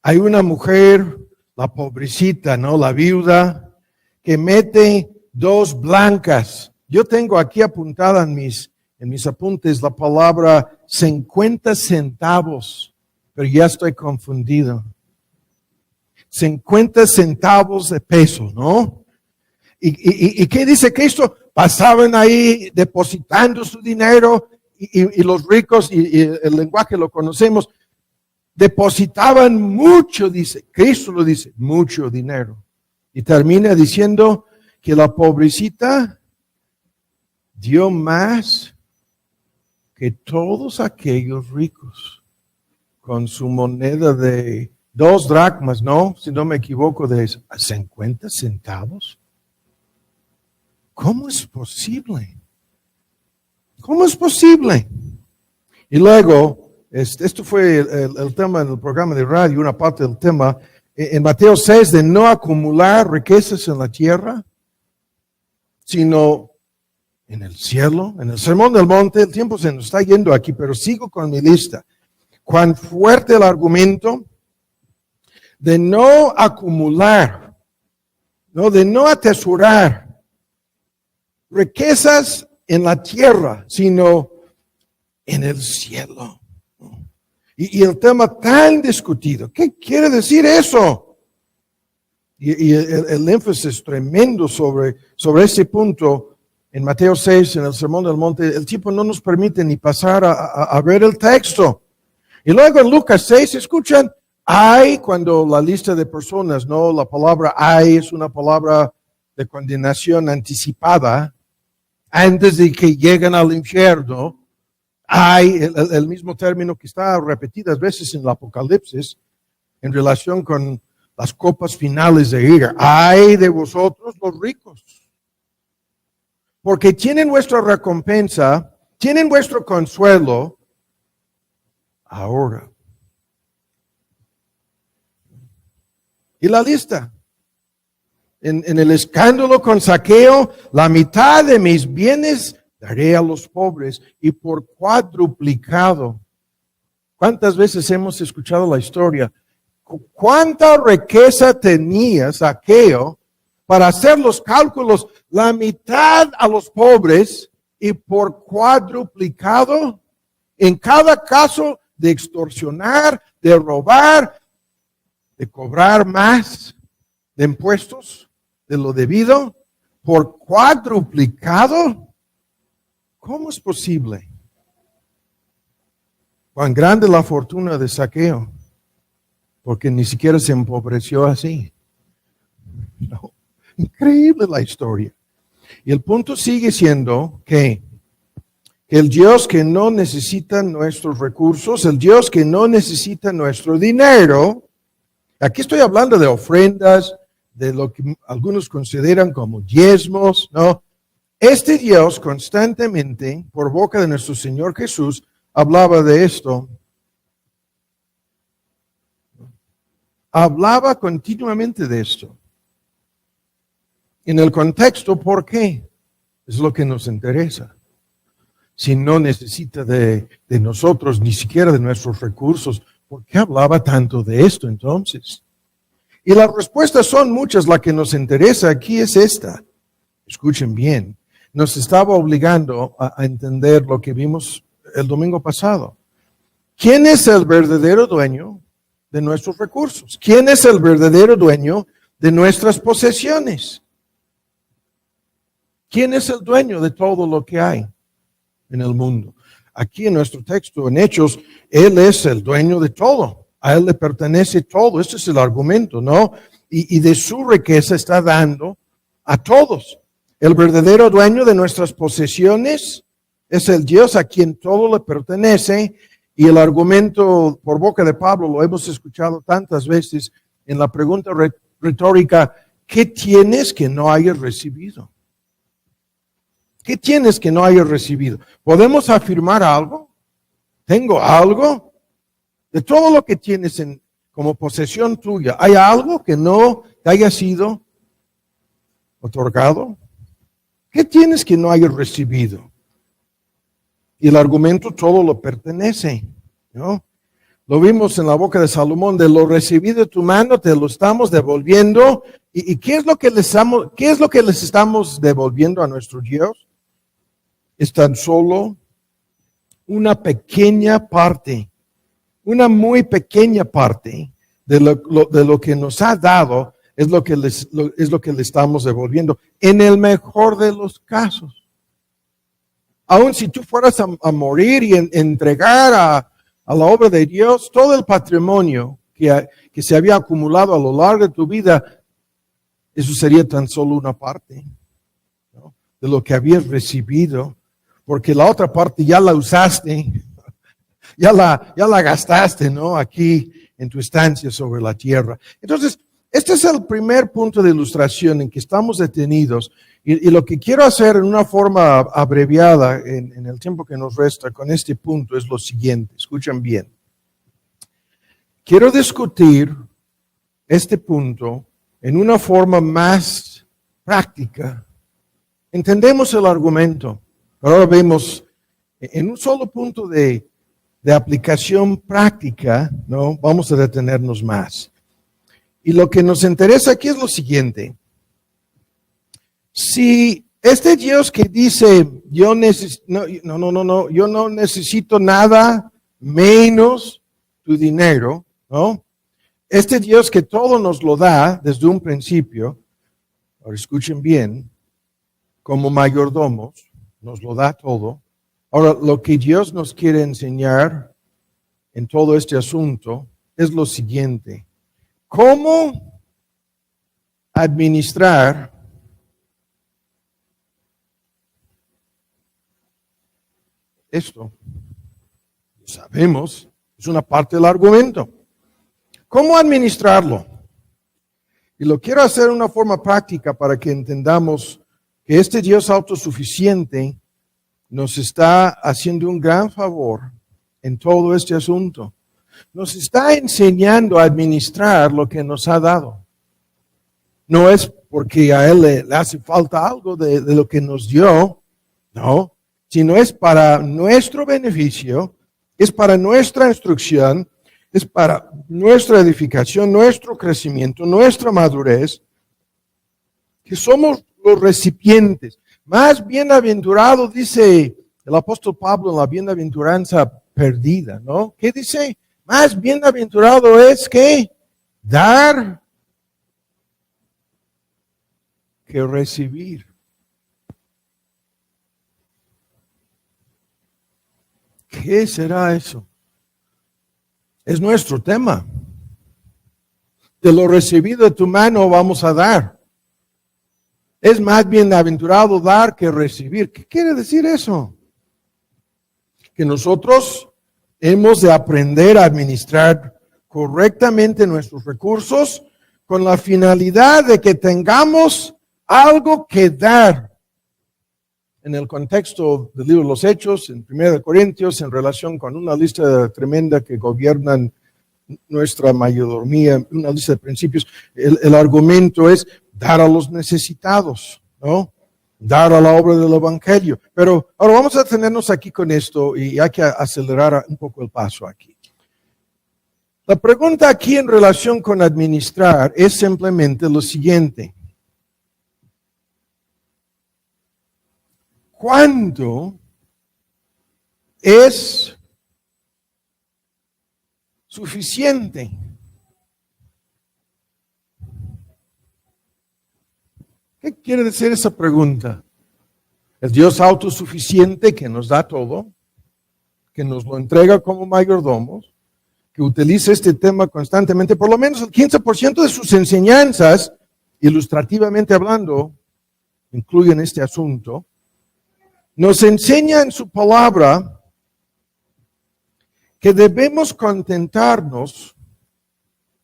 Hay una mujer, la pobrecita, ¿no? La viuda, que mete 2 blancas. Yo tengo aquí apuntada en mis apuntes la palabra 50 centavos, pero ya estoy confundido. 50 centavos de peso, ¿no? ¿Y qué dice Cristo? Pasaban ahí depositando su dinero y los ricos, y el lenguaje lo conocemos, depositaban mucho, dice, Cristo lo dice, mucho dinero. Y termina diciendo que la pobrecita dio más que todos aquellos ricos con su moneda de 2 dracmas, ¿no? Si no me equivoco, de 50 centavos. ¿Cómo es posible? ¿Cómo es posible? Y luego, esto fue el tema del programa de radio, una parte del tema, en Mateo 6, de no acumular riquezas en la tierra, sino en el cielo, en el Sermón del Monte. El tiempo se nos está yendo aquí, pero sigo con mi lista. Cuán fuerte el argumento de no acumular, ¿no? De no atesorar riquezas en la tierra, sino en el cielo. Y el tema tan discutido, ¿qué quiere decir eso? Y el énfasis tremendo sobre ese punto en Mateo 6, en el Sermón del Monte. El tiempo no nos permite ni pasar a ver el texto. Y luego en Lucas 6, escuchan, hay, cuando la lista de personas, ¿no? La palabra hay es una palabra de condenación anticipada. antes de que lleguen al infierno, hay el mismo término que está repetidas veces en el Apocalipsis en relación con las copas finales de ira. Ay de vosotros los ricos, porque tienen vuestra recompensa, tienen vuestro consuelo ahora. Y la lista. En el escándalo con Zaqueo, la mitad de mis bienes daré a los pobres y por cuadruplicado. ¿Cuántas veces hemos escuchado la historia? ¿Cuánta riqueza tenía Zaqueo para hacer los cálculos? La mitad a los pobres y por cuadruplicado. En cada caso de extorsionar, de robar, de cobrar más de impuestos de lo debido, por cuadruplicado. ¿Cómo es posible? Cuán grande la fortuna de Zaqueo, porque ni siquiera se empobreció así. No. Increíble la historia. Y el punto sigue siendo que el Dios que no necesita nuestros recursos, el Dios que no necesita nuestro dinero, aquí estoy hablando de ofrendas, de lo que algunos consideran como diezmos, ¿no? Este Dios constantemente, por boca de nuestro Señor Jesús, hablaba de esto. Hablaba continuamente de esto. En el contexto, ¿por qué? Es lo que nos interesa. Si no necesita de nosotros, ni siquiera de nuestros recursos, ¿por qué hablaba tanto de esto entonces? Y las respuestas son muchas. La que nos interesa aquí es esta. Escuchen bien. Nos estaba obligando a entender lo que vimos el domingo pasado. ¿Quién es el verdadero dueño de nuestros recursos? ¿Quién es el verdadero dueño de nuestras posesiones? ¿Quién es el dueño de todo lo que hay en el mundo? Aquí en nuestro texto, en Hechos, Él es el dueño de todo. A Él le pertenece todo. Este es el argumento, ¿no? Y de su riqueza está dando a todos. El verdadero dueño de nuestras posesiones es el Dios a quien todo le pertenece. Y el argumento por boca de Pablo lo hemos escuchado tantas veces en la pregunta retórica: ¿qué tienes que no hayas recibido? ¿Qué tienes que no hayas recibido? ¿Podemos afirmar algo? ¿Tengo algo? De todo lo que tienes como posesión tuya, ¿hay algo que no te haya sido otorgado? ¿Qué tienes que no hayas recibido? Y el argumento: todo lo pertenece, ¿no? Lo vimos en la boca de Salomón: de lo recibido de tu mano te lo estamos devolviendo. ¿Y qué es lo que les estamos devolviendo a nuestro Dios? Es tan solo una pequeña parte, una muy pequeña parte de lo que nos ha dado. Es lo que le estamos devolviendo, en el mejor de los casos. Aun si tú fueras a morir y entregar a la obra de Dios todo el patrimonio que se había acumulado a lo largo de tu vida, eso sería tan solo una parte, ¿no?, de lo que habías recibido, porque la otra parte ya la usaste, ya la gastaste, ¿no?, aquí en tu estancia sobre la tierra. Entonces, este es el primer punto de ilustración en que estamos detenidos, y lo que quiero hacer en una forma abreviada en el tiempo que nos resta con este punto es lo siguiente. Escuchen bien. Quiero discutir este punto en una forma más práctica. Entendemos el argumento, pero ahora vemos en un solo punto de aplicación práctica, ¿no? Vamos a detenernos más. Y lo que nos interesa aquí es lo siguiente. Si este Dios que dice: yo no necesito nada menos tu dinero, ¿no? Este Dios que todo nos lo da desde un principio, ahora escuchen bien, como mayordomos, nos lo da todo. Ahora, lo que Dios nos quiere enseñar en todo este asunto es lo siguiente: ¿cómo administrar esto, sabemos, es una parte del argumento. ¿Cómo administrarlo? Y lo quiero hacer de una forma práctica para que entendamos que este Dios autosuficiente nos está haciendo un gran favor en todo este asunto. Nos está enseñando a administrar lo que nos ha dado. No es porque a Él le hace falta algo de lo que nos dio, no, sino es para nuestro beneficio, es para nuestra instrucción, es para nuestra edificación, nuestro crecimiento, nuestra madurez, que somos los recipientes. Más bienaventurado, dice el apóstol Pablo en la bienaventuranza perdida, ¿no? ¿Qué dice? Más bienaventurado es que dar que recibir. ¿Qué será eso? Es nuestro tema. De lo recibido de tu mano vamos a dar. Es más bienaventurado dar que recibir. ¿Qué quiere decir eso? Que nosotros hemos de aprender a administrar correctamente nuestros recursos con la finalidad de que tengamos algo que dar. En el contexto del libro de los Hechos, en 1 Corintios, en relación con una lista tremenda que gobiernan nuestra mayordomía, una lista de principios, el argumento es dar a los necesitados, ¿no? Dar a la obra del Evangelio. Pero ahora vamos a detenernos aquí con esto y hay que acelerar un poco el paso aquí. La pregunta aquí en relación con administrar es simplemente lo siguiente. ¿Cuándo es suficiente? ¿Qué quiere decir esa pregunta? El Dios autosuficiente que nos da todo, que nos lo entrega como mayordomos, que utiliza este tema constantemente, por lo menos el 15% de sus enseñanzas, ilustrativamente hablando, incluyen este asunto. Nos enseña en su palabra que debemos contentarnos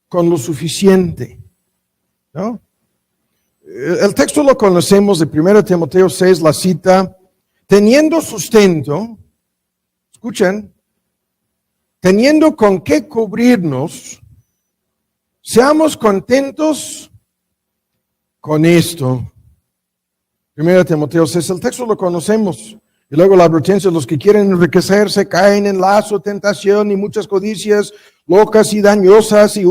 con lo suficiente, ¿no? El texto lo conocemos de 1 Timoteo 6, la cita, teniendo sustento, escuchen, teniendo con qué cubrirnos, seamos contentos con esto. 1 Timoteo 6, el texto lo conocemos. Y luego la advertencia, los que quieren enriquecerse caen en lazo, tentación y muchas codicias locas y dañosas y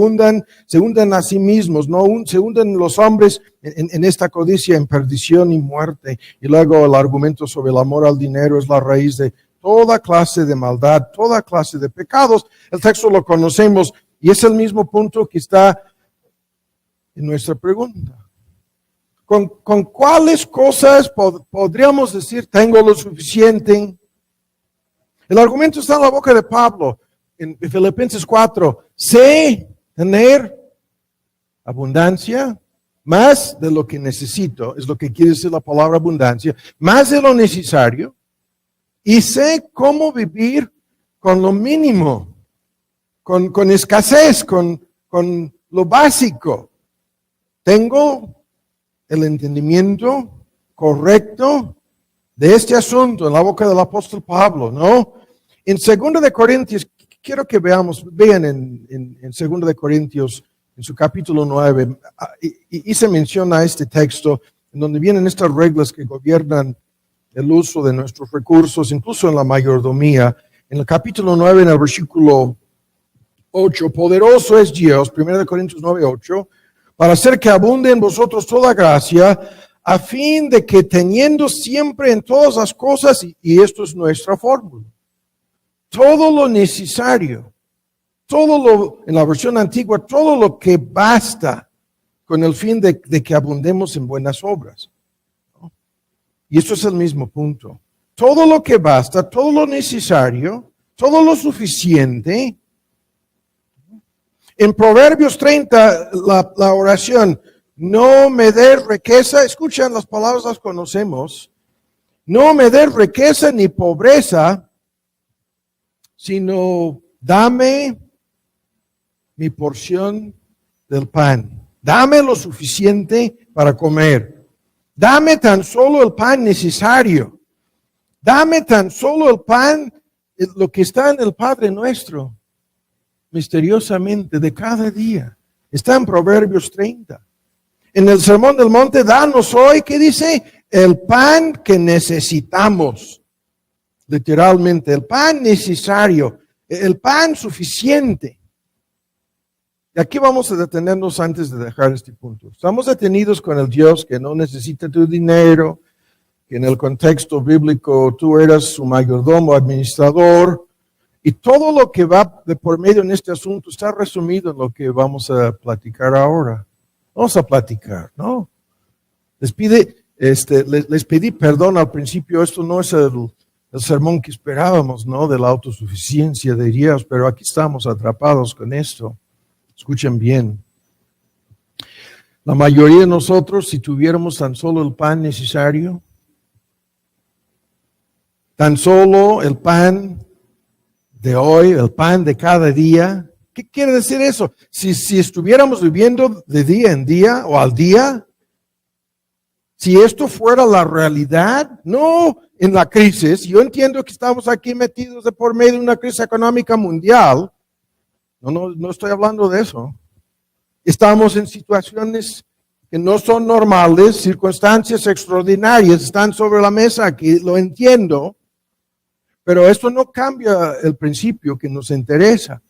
se hunden a sí mismos, ¿no? Se hunden los hombres en esta codicia, en perdición y muerte. Y luego el argumento sobre el amor al dinero es la raíz de toda clase de maldad, toda clase de pecados. El texto lo conocemos y es el mismo punto que está en nuestra pregunta. ¿Con cuáles cosas podríamos decir tengo lo suficiente? El argumento está en la boca de Pablo, en Filipenses 4. Sé tener abundancia, más de lo que necesito, es lo que quiere decir la palabra abundancia, más de lo necesario, y sé cómo vivir con lo mínimo, con escasez, con lo básico. Tengo el entendimiento correcto de este asunto en la boca del apóstol Pablo, ¿no? En 2 de Corintios, quiero que vean en 2 de Corintios, en su capítulo 9, y se menciona este texto, en donde vienen estas reglas que gobiernan el uso de nuestros recursos, incluso en la mayordomía. En el capítulo 9, en el versículo 8, poderoso es Dios, 1 de Corintios 9, 8, para hacer que abunde en vosotros toda gracia, a fin de que teniendo siempre en todas las cosas, y esto es nuestra fórmula, todo lo necesario, en la versión antigua, todo lo que basta con el fin de que abundemos en buenas obras. ¿No? Y esto es el mismo punto. Todo lo que basta, todo lo necesario, todo lo suficiente. En Proverbios 30, la oración, no me des riqueza, escuchan las palabras, las conocemos, no me des riqueza ni pobreza, sino dame mi porción del pan. Dame lo suficiente para comer. Dame tan solo el pan necesario. Dame tan solo el pan, lo que está en el Padre Nuestro, misteriosamente, de cada día. Está en Proverbios 30. En el Sermón del Monte, danos hoy, ¿qué dice? El pan que necesitamos. Literalmente, el pan necesario, el pan suficiente. Y aquí vamos a detenernos antes de dejar este punto. Estamos detenidos con el Dios que no necesita tu dinero, que en el contexto bíblico tú eras su mayordomo, administrador, y todo lo que va de por medio en este asunto está resumido en lo que vamos a platicar ahora. Vamos a platicar, ¿no? Les pedí perdón al principio, esto no es el sermón que esperábamos, ¿no? De la autosuficiencia de Dios, pero aquí estamos atrapados con esto. Escuchen bien. La mayoría de nosotros, si tuviéramos tan solo el pan necesario, tan solo el pan de hoy, el pan de cada día, ¿qué quiere decir eso? Si estuviéramos viviendo de día en día o al día, si esto fuera la realidad, no en la crisis, yo entiendo que estamos aquí metidos de por medio de una crisis económica mundial, no estoy hablando de eso. Estamos en situaciones que no son normales, circunstancias extraordinarias están sobre la mesa aquí, lo entiendo, pero esto no cambia el principio que nos interesa,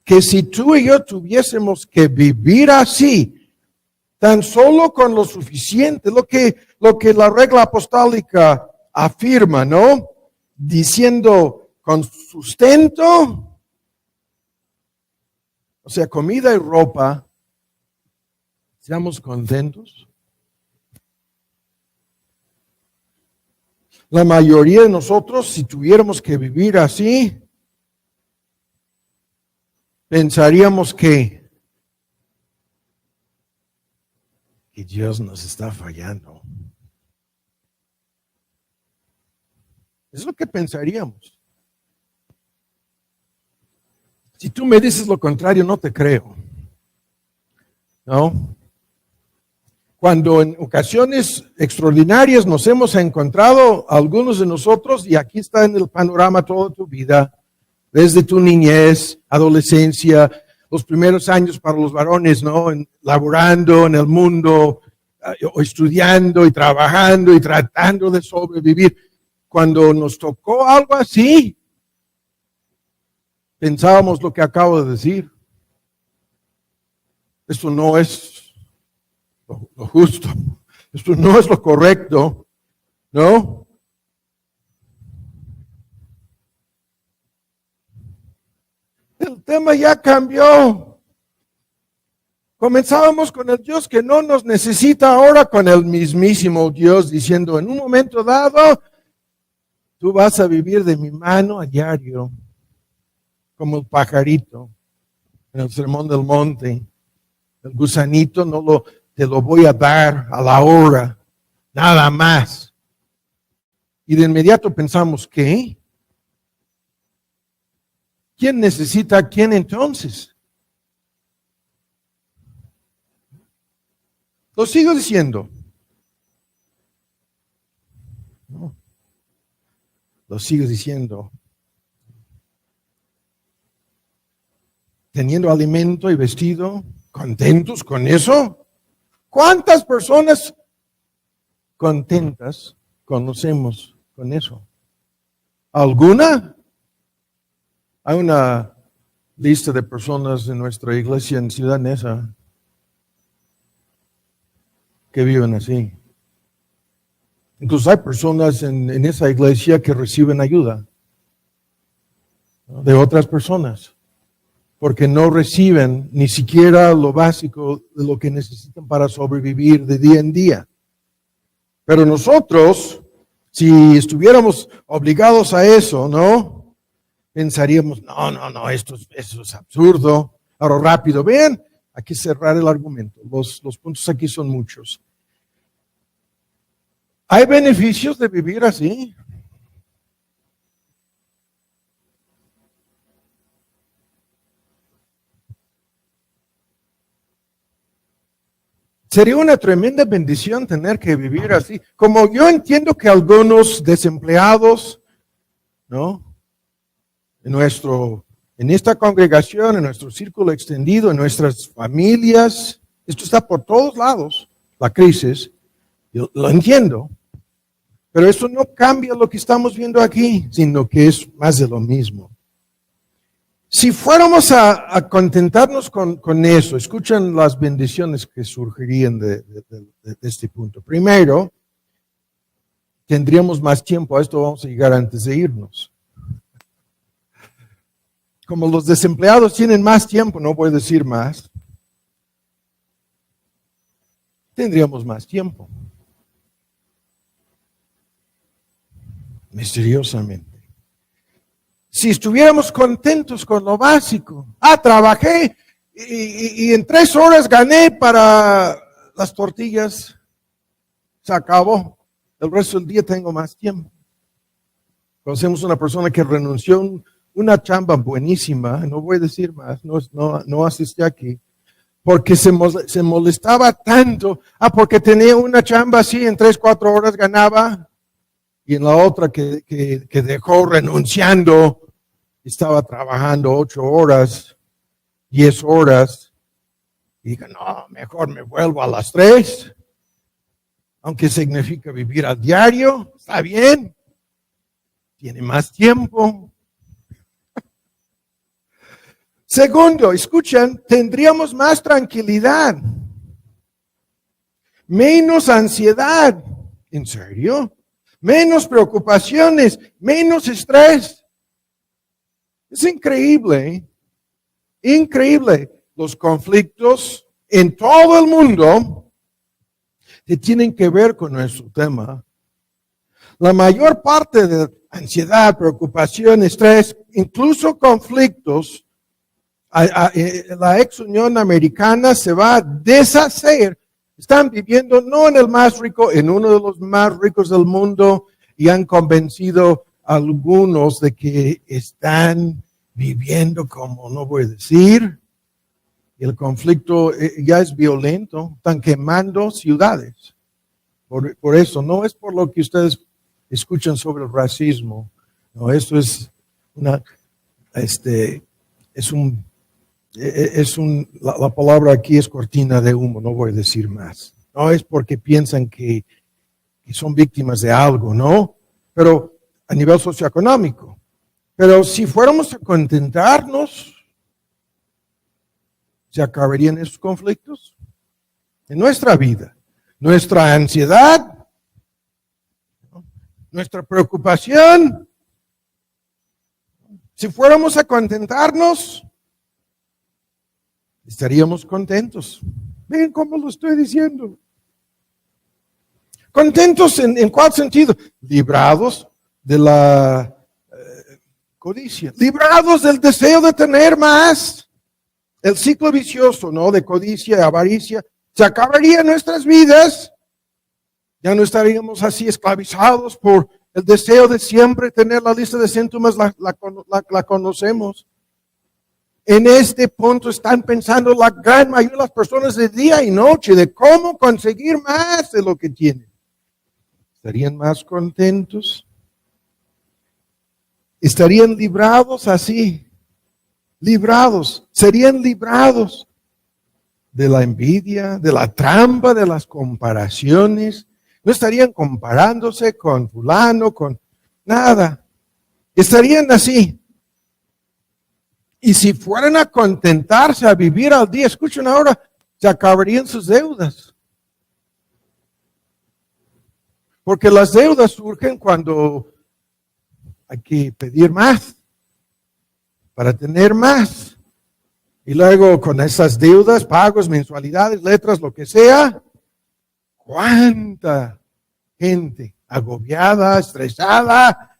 que si tú y yo tuviésemos que vivir así, tan solo con lo suficiente, lo que la regla apostólica afirma, ¿no? Diciendo con sustento, o sea, comida y ropa, seamos contentos. La mayoría de nosotros, si tuviéramos que vivir así, pensaríamos que Dios nos está fallando. Es lo que pensaríamos. Si tú me dices lo contrario, no te creo. ¿No? Cuando en ocasiones extraordinarias nos hemos encontrado algunos de nosotros, y aquí está en el panorama toda tu vida, desde tu niñez, adolescencia, los primeros años para los varones, ¿no? Laborando en el mundo, o estudiando y trabajando y tratando de sobrevivir. Cuando nos tocó algo así, pensábamos lo que acabo de decir. Esto no es lo justo. Esto no es lo correcto, ¿no? El tema ya cambió. Comenzábamos con el Dios que no nos necesita, ahora con el mismísimo Dios diciendo, en un momento dado, tú vas a vivir de mi mano a diario, como el pajarito en el Sermón del Monte. El gusanito te lo voy a dar a la hora, nada más. Y de inmediato pensamos, ¿qué? ¿Quién necesita a quién entonces? Lo sigo diciendo. No. Lo sigo diciendo. Teniendo alimento y vestido, ¿contentos con eso? ¿Cuántas personas contentas conocemos con eso? ¿Alguna? Hay una lista de personas en nuestra iglesia en Ciudad Neza que viven así. Incluso hay personas en esa iglesia que reciben ayuda, ¿no?, de otras personas, porque no reciben ni siquiera lo básico de lo que necesitan para sobrevivir de día en día. Pero nosotros, si estuviéramos obligados a eso, ¿no?, pensaríamos, no, esto es absurdo. Ahora rápido, vean, hay que cerrar el argumento. Los puntos aquí son muchos. ¿Hay beneficios de vivir así? Sería una tremenda bendición tener que vivir así. Como yo entiendo que algunos desempleados, ¿no? En esta congregación, en nuestro círculo extendido, en nuestras familias, esto está por todos lados, la crisis, yo lo entiendo, pero eso no cambia lo que estamos viendo aquí, sino que es más de lo mismo. Si fuéramos a contentarnos con eso, escuchen las bendiciones que surgirían de este punto. Primero, tendríamos más tiempo. A esto vamos a llegar antes de irnos. Como los desempleados tienen más tiempo, no voy a decir más, tendríamos más tiempo. Misteriosamente. Si estuviéramos contentos con lo básico. Trabajé y en 3 horas gané para las tortillas. Se acabó. El resto del día tengo más tiempo. Conocemos una persona que renunció a una chamba buenísima. No voy a decir más. No asistí aquí. Porque se molestaba tanto. Porque tenía una chamba así, en 3, 4 horas ganaba. Y en la otra que dejó renunciando, estaba trabajando 8 horas, 10 horas. Y digo, no, mejor me vuelvo a las 3. Aunque significa vivir al diario, está bien. Tiene más tiempo. Segundo, escuchen, tendríamos más tranquilidad. Menos ansiedad. ¿En serio? Menos preocupaciones, menos estrés. Es increíble, ¿eh? Increíble. Los conflictos en todo el mundo que tienen que ver con nuestro tema. La mayor parte de ansiedad, preocupación, estrés, incluso conflictos, la ex Unión Americana se va a deshacer. Están viviendo no en el más rico, en uno de los más ricos del mundo, y han convencido a algunos de que están viviendo como, no voy a decir, el conflicto ya es violento, están quemando ciudades. Por eso, no es por lo que ustedes escuchan sobre el racismo, no, esto es la palabra aquí es cortina de humo, no voy a decir más. No es porque piensan que son víctimas de algo, ¿no? Pero a nivel socioeconómico. Pero si fuéramos a contentarnos, ¿se acabarían esos conflictos? En nuestra vida, nuestra ansiedad, nuestra preocupación. Si fuéramos a contentarnos, estaríamos contentos. Ven cómo lo estoy diciendo. ¿Contentos en cuál sentido? Librados de la codicia. Librados del deseo de tener más. El ciclo vicioso, ¿no? De codicia y avaricia se acabaría en nuestras vidas. Ya no estaríamos así esclavizados por el deseo de siempre tener la lista de síntomas, la conocemos. En este punto están pensando la gran mayoría de las personas de día y noche de cómo conseguir más de lo que tienen. ¿Estarían más contentos? ¿Estarían librados así? Librados. ¿Serían librados de la envidia, de la trampa, de las comparaciones? No estarían comparándose con fulano, con nada. Estarían así. Y si fueran a contentarse, a vivir al día, escuchen ahora, se acabarían sus deudas. Porque las deudas surgen cuando hay que pedir más, para tener más. Y luego con esas deudas, pagos, mensualidades, letras, lo que sea, ¿cuánta gente agobiada, estresada,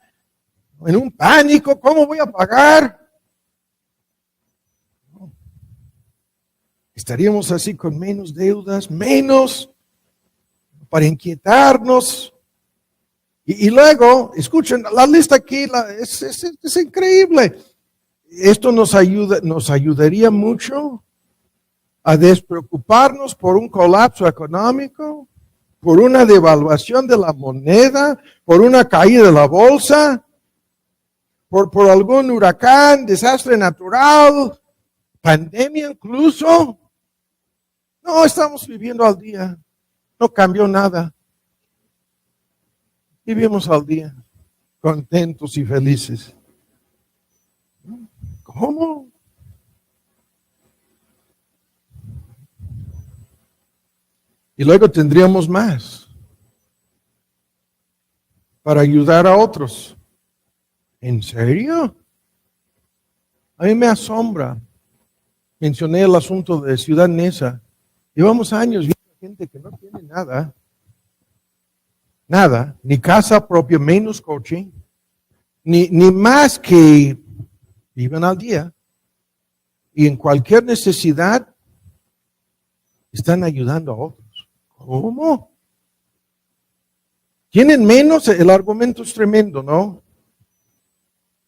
en un pánico? ¿Cómo voy a pagar? Estaríamos así con menos deudas, menos para inquietarnos. Y luego, escuchen, la lista aquí es increíble. Esto nos ayudaría mucho a despreocuparnos por un colapso económico, por una devaluación de la moneda, por una caída de la bolsa, por algún huracán, desastre natural, pandemia incluso. No, estamos viviendo al día. No cambió nada. Vivimos al día, contentos y felices. ¿Cómo? Y luego tendríamos más para ayudar a otros. ¿En serio? A mí me asombra. Mencioné el asunto de Ciudad Neza. Llevamos años viendo gente que no tiene nada. Nada. Ni casa propia, menos coche. Ni más que viven al día. Y en cualquier necesidad están ayudando a otros. ¿Cómo? Tienen menos, el argumento es tremendo, ¿no?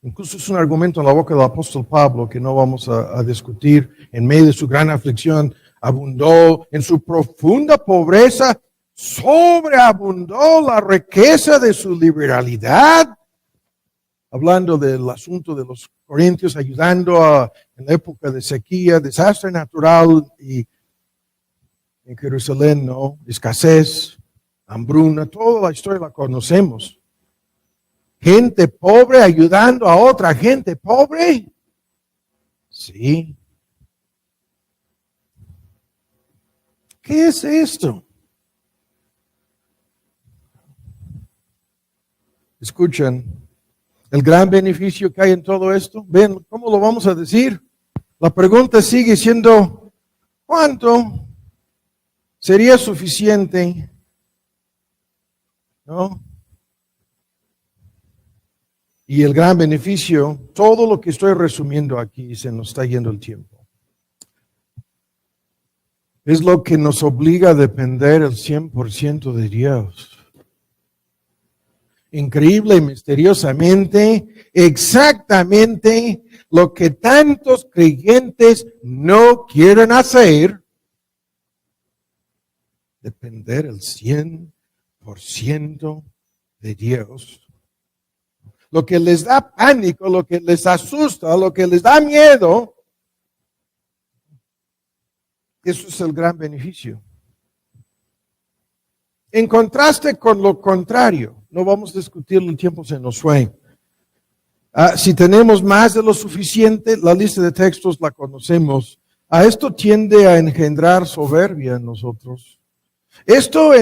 Incluso es un argumento en la boca del apóstol Pablo que no vamos a discutir. En medio de su gran aflicción, abundó en su profunda pobreza, sobreabundó la riqueza de su liberalidad. Hablando del asunto de los corintios, ayudando en la época de sequía, desastre natural y en Jerusalén, ¿no? Escasez, hambruna, toda la historia la conocemos. Gente pobre ayudando a otra gente pobre. Sí. ¿Qué es esto? Escuchen, el gran beneficio que hay en todo esto. Ven, ¿cómo lo vamos a decir? La pregunta sigue siendo, ¿cuánto sería suficiente? ¿No? Y el gran beneficio, todo lo que estoy resumiendo aquí, se nos está yendo el tiempo. Es lo que nos obliga a depender el 100% de Dios. Increíble y misteriosamente, exactamente lo que tantos creyentes no quieren hacer, depender el 100% de Dios. Lo que les da pánico, lo que les asusta, lo que les da miedo, eso es el gran beneficio. En contraste con lo contrario, no vamos a discutirlo, el tiempo se nos fue. Si tenemos más de lo suficiente, la lista de textos la conocemos. Esto tiende a engendrar soberbia en nosotros. Esto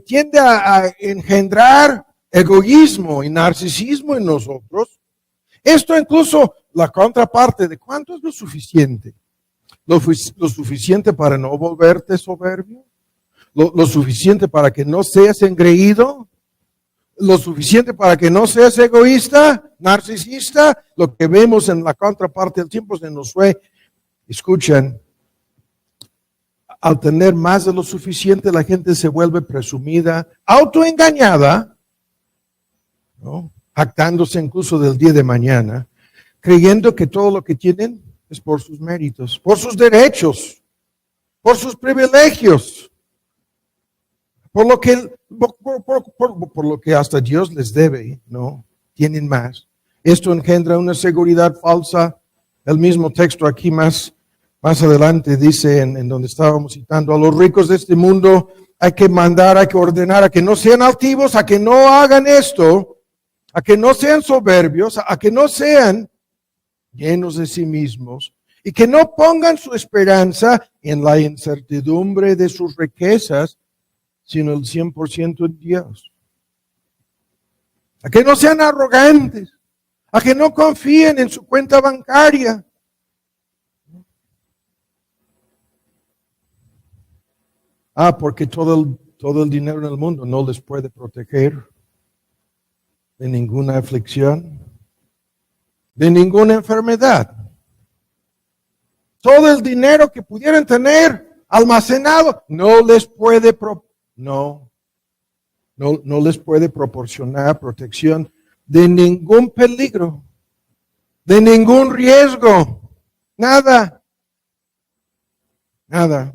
tiende a engendrar egoísmo y narcisismo en nosotros. Esto incluso la contraparte de ¿cuánto es lo suficiente? Lo suficiente para no volverte soberbio, lo suficiente para que no seas engreído, lo suficiente para que no seas egoísta, narcisista. Lo que vemos en la contraparte del tiempo se nos fue. Escuchen, al tener más de lo suficiente, la gente se vuelve presumida, autoengañada, ¿no? Jactándose incluso del día de mañana, creyendo que todo lo que tienen es por sus méritos, por sus derechos, por sus privilegios, por lo que hasta Dios les debe, ¿no? Tienen más. Esto engendra una seguridad falsa. El mismo texto aquí más adelante dice, en donde estábamos citando, a los ricos de este mundo hay que mandar, hay que ordenar a que no sean altivos, a que no hagan esto, a que no sean soberbios, a que no sean llenos de sí mismos y que no pongan su esperanza en la incertidumbre de sus riquezas, sino el 100% en Dios. A que no sean arrogantes, a que no confíen en su cuenta bancaria. Porque todo el dinero en el mundo no les puede proteger de ninguna aflicción, de ninguna enfermedad. Todo el dinero que pudieran tener almacenado no les puede no les puede proporcionar protección de ningún peligro, de ningún riesgo, nada. Nada.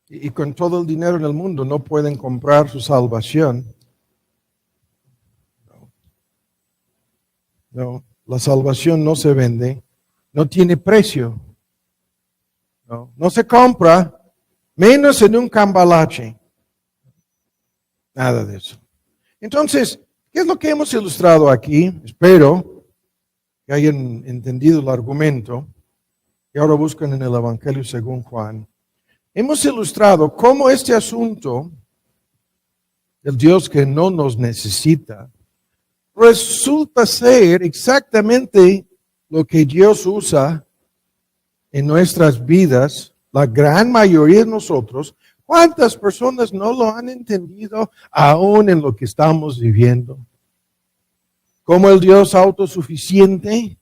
Y con todo el dinero en el mundo no pueden comprar su salvación. No, la salvación no se vende, no tiene precio. No se compra, menos en un cambalache. Nada de eso. Entonces, ¿qué es lo que hemos ilustrado aquí? Espero que hayan entendido el argumento y ahora buscan en el Evangelio según Juan. Hemos ilustrado cómo este asunto, el Dios que no nos necesita, resulta ser exactamente lo que Dios usa en nuestras vidas, la gran mayoría de nosotros. ¿Cuántas personas no lo han entendido aún en lo que estamos viviendo? Como el Dios autosuficiente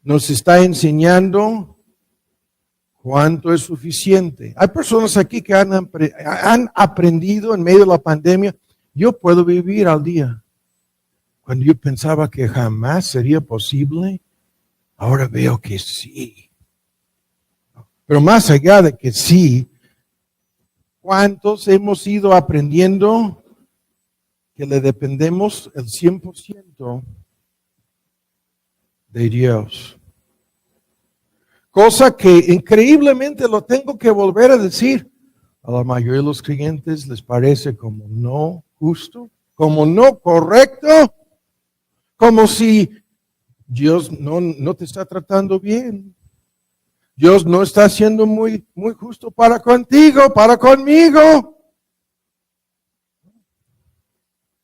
nos está enseñando cuánto es suficiente. Hay personas aquí que han aprendido en medio de la pandemia, yo puedo vivir al día. Cuando yo pensaba que jamás sería posible, ahora veo que sí. Pero más allá de que sí, ¿cuántos hemos ido aprendiendo que le dependemos el 100% de Dios? Cosa que increíblemente lo tengo que volver a decir. A la mayoría de los creyentes les parece como no justo, como no correcto, como si Dios no te está tratando bien. Dios no está siendo muy justo para contigo, para conmigo.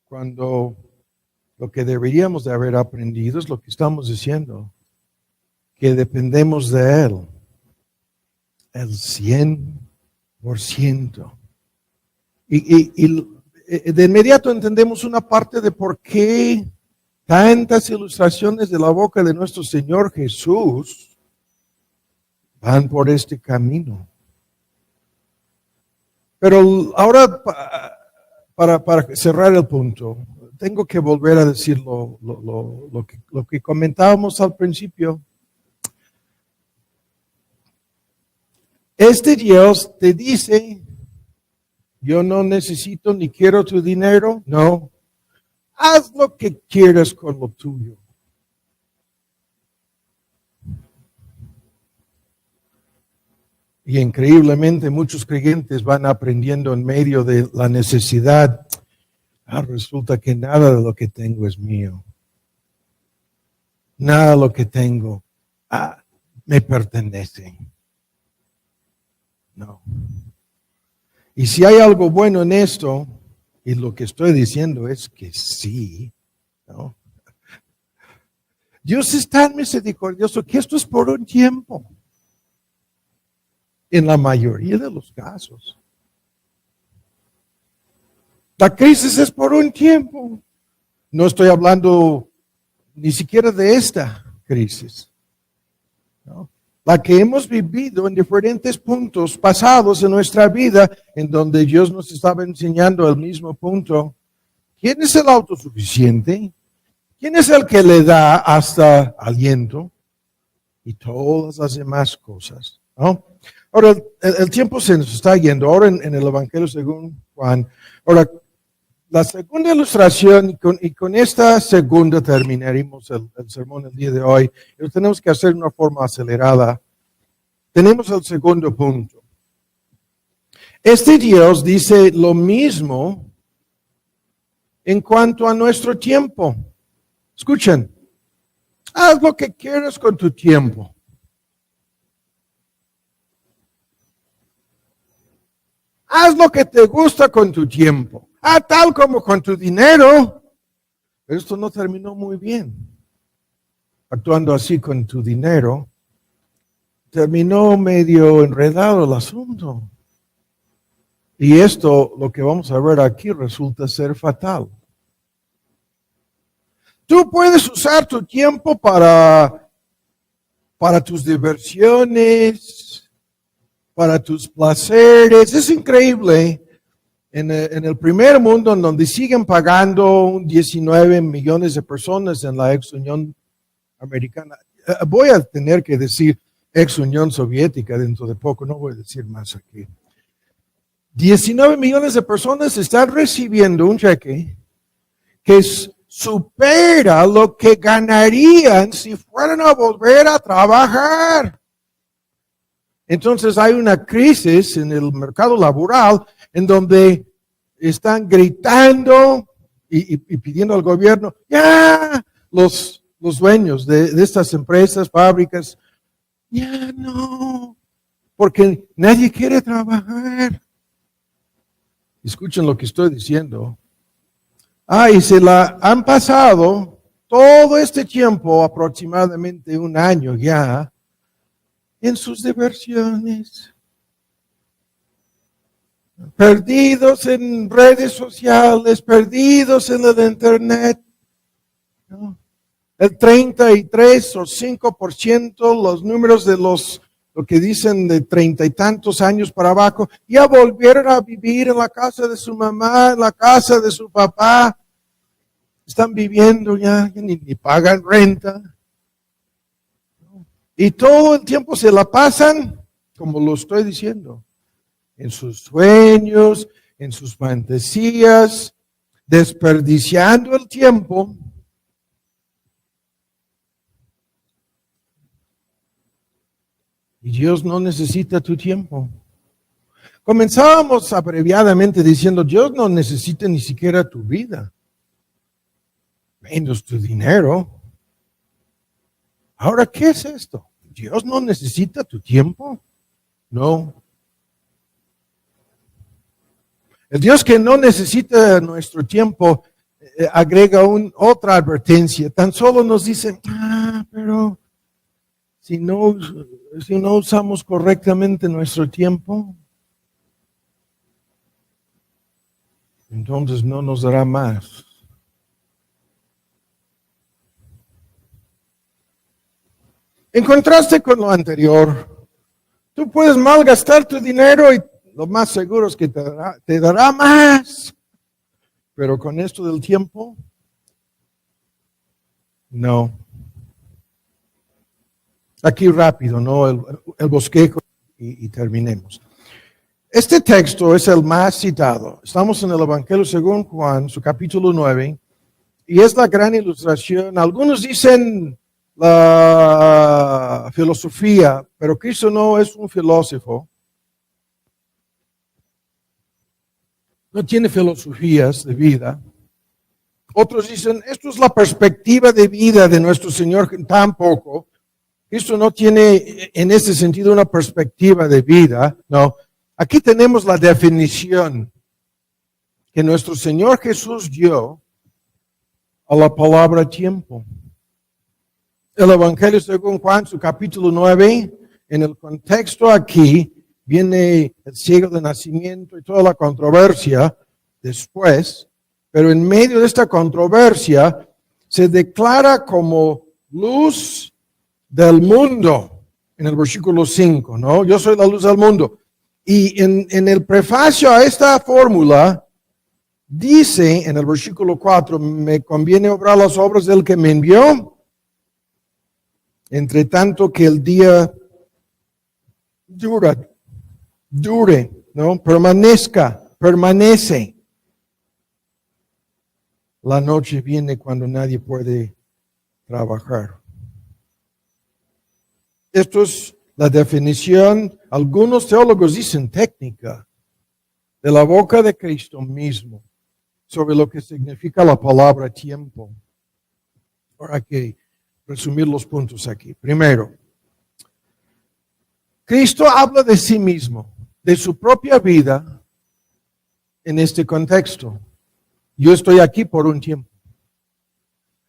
Cuando lo que deberíamos de haber aprendido es lo que estamos diciendo, que dependemos de Él, el 100%. Y de inmediato entendemos una parte de por qué tantas ilustraciones de la boca de nuestro Señor Jesús van por este camino. Pero ahora, para cerrar el punto, tengo que volver a decir lo que comentábamos al principio. Este Dios te dice, yo no necesito ni quiero tu dinero. No, haz lo que quieras con lo tuyo. Y increíblemente muchos creyentes van aprendiendo en medio de la necesidad. Resulta que nada de lo que tengo es mío. Nada de lo que tengo me pertenece. No. Y si hay algo bueno en esto, y lo que estoy diciendo es que sí, ¿no? Dios es tan misericordioso que esto es por un tiempo. En la mayoría de los casos. La crisis es por un tiempo. No estoy hablando ni siquiera de esta crisis, ¿no? La que hemos vivido en diferentes puntos pasados en nuestra vida, en donde Dios nos estaba enseñando el mismo punto. ¿Quién es el autosuficiente? ¿Quién es el que le da hasta aliento? Y todas las demás cosas, ¿no? Ahora, el tiempo se nos está yendo. Ahora en el Evangelio según Juan. Ahora, la segunda ilustración, y con esta segunda terminaremos el sermón el día de hoy. Lo tenemos que hacer de una forma acelerada. Tenemos el segundo punto. Este Dios dice lo mismo en cuanto a nuestro tiempo. Escuchen, haz lo que quieras con tu tiempo. Haz lo que te gusta con tu tiempo. Tal como con tu dinero. Pero esto no terminó muy bien. Actuando así con tu dinero, terminó medio enredado el asunto. Y esto, lo que vamos a ver aquí, resulta ser fatal. Tú puedes usar tu tiempo para tus diversiones, para tus placeres. Es increíble. En el primer mundo, en donde siguen pagando 19 millones de personas en la ex Unión Americana, voy a tener que decir, ex Unión Soviética dentro de poco, no voy a decir más aquí. 19 millones de personas están recibiendo un cheque que supera lo que ganarían si fueran a volver a trabajar. Entonces hay una crisis en el mercado laboral en donde están gritando y pidiendo al gobierno, ya, los dueños de estas empresas, fábricas, ya no, porque nadie quiere trabajar. Escuchen lo que estoy diciendo. Y se la han pasado todo este tiempo, aproximadamente un año ya, en sus diversiones, perdidos en redes sociales, perdidos en el internet. ¿No? El 33 o 5%, los números de lo que dicen de 30 y tantos años para abajo, ya volvieron a vivir en la casa de su mamá, en la casa de su papá. Están viviendo ya, ni pagan renta. Y todo el tiempo se la pasan, como lo estoy diciendo, en sus sueños, en sus fantasías, desperdiciando el tiempo. Y Dios no necesita tu tiempo. Comenzábamos abreviadamente diciendo, Dios no necesita ni siquiera tu vida, menos tu dinero. Ahora, ¿qué es esto? ¿Dios no necesita tu tiempo? No. El Dios que no necesita nuestro tiempo agrega otra advertencia. Tan solo nos dice, pero si no usamos correctamente nuestro tiempo, entonces no nos dará más. En contraste con lo anterior, tú puedes malgastar tu dinero y lo más seguro es que te dará más. Pero con esto del tiempo, no. Aquí rápido, ¿no? El bosquejo y terminemos. Este texto es el más citado. Estamos en el Evangelio según Juan, su capítulo 9, y es la gran ilustración. Algunos dicen la filosofía, pero Cristo no es un filósofo. No tiene filosofías de vida. Otros dicen, esto es la perspectiva de vida de nuestro Señor, tampoco. Cristo no tiene en ese sentido una perspectiva de vida, no. Aquí tenemos la definición que nuestro Señor Jesús dio a la palabra tiempo. El Evangelio según Juan, su capítulo 9, en el contexto aquí, viene el ciego de nacimiento y toda la controversia después, pero en medio de esta controversia se declara como luz del mundo, en el versículo 5, ¿no? Yo soy la luz del mundo. Y en el prefacio a esta fórmula, dice en el versículo 4, me conviene obrar las obras del que me envió, entre tanto que el día dure, ¿no? Permanece. La noche viene cuando nadie puede trabajar. Esto es la definición, algunos teólogos dicen técnica, de la boca de Cristo mismo, sobre lo que significa la palabra tiempo. Ahora hay que resumir los puntos aquí. Primero, Cristo habla de sí mismo, de su propia vida en este contexto. Yo estoy aquí por un tiempo.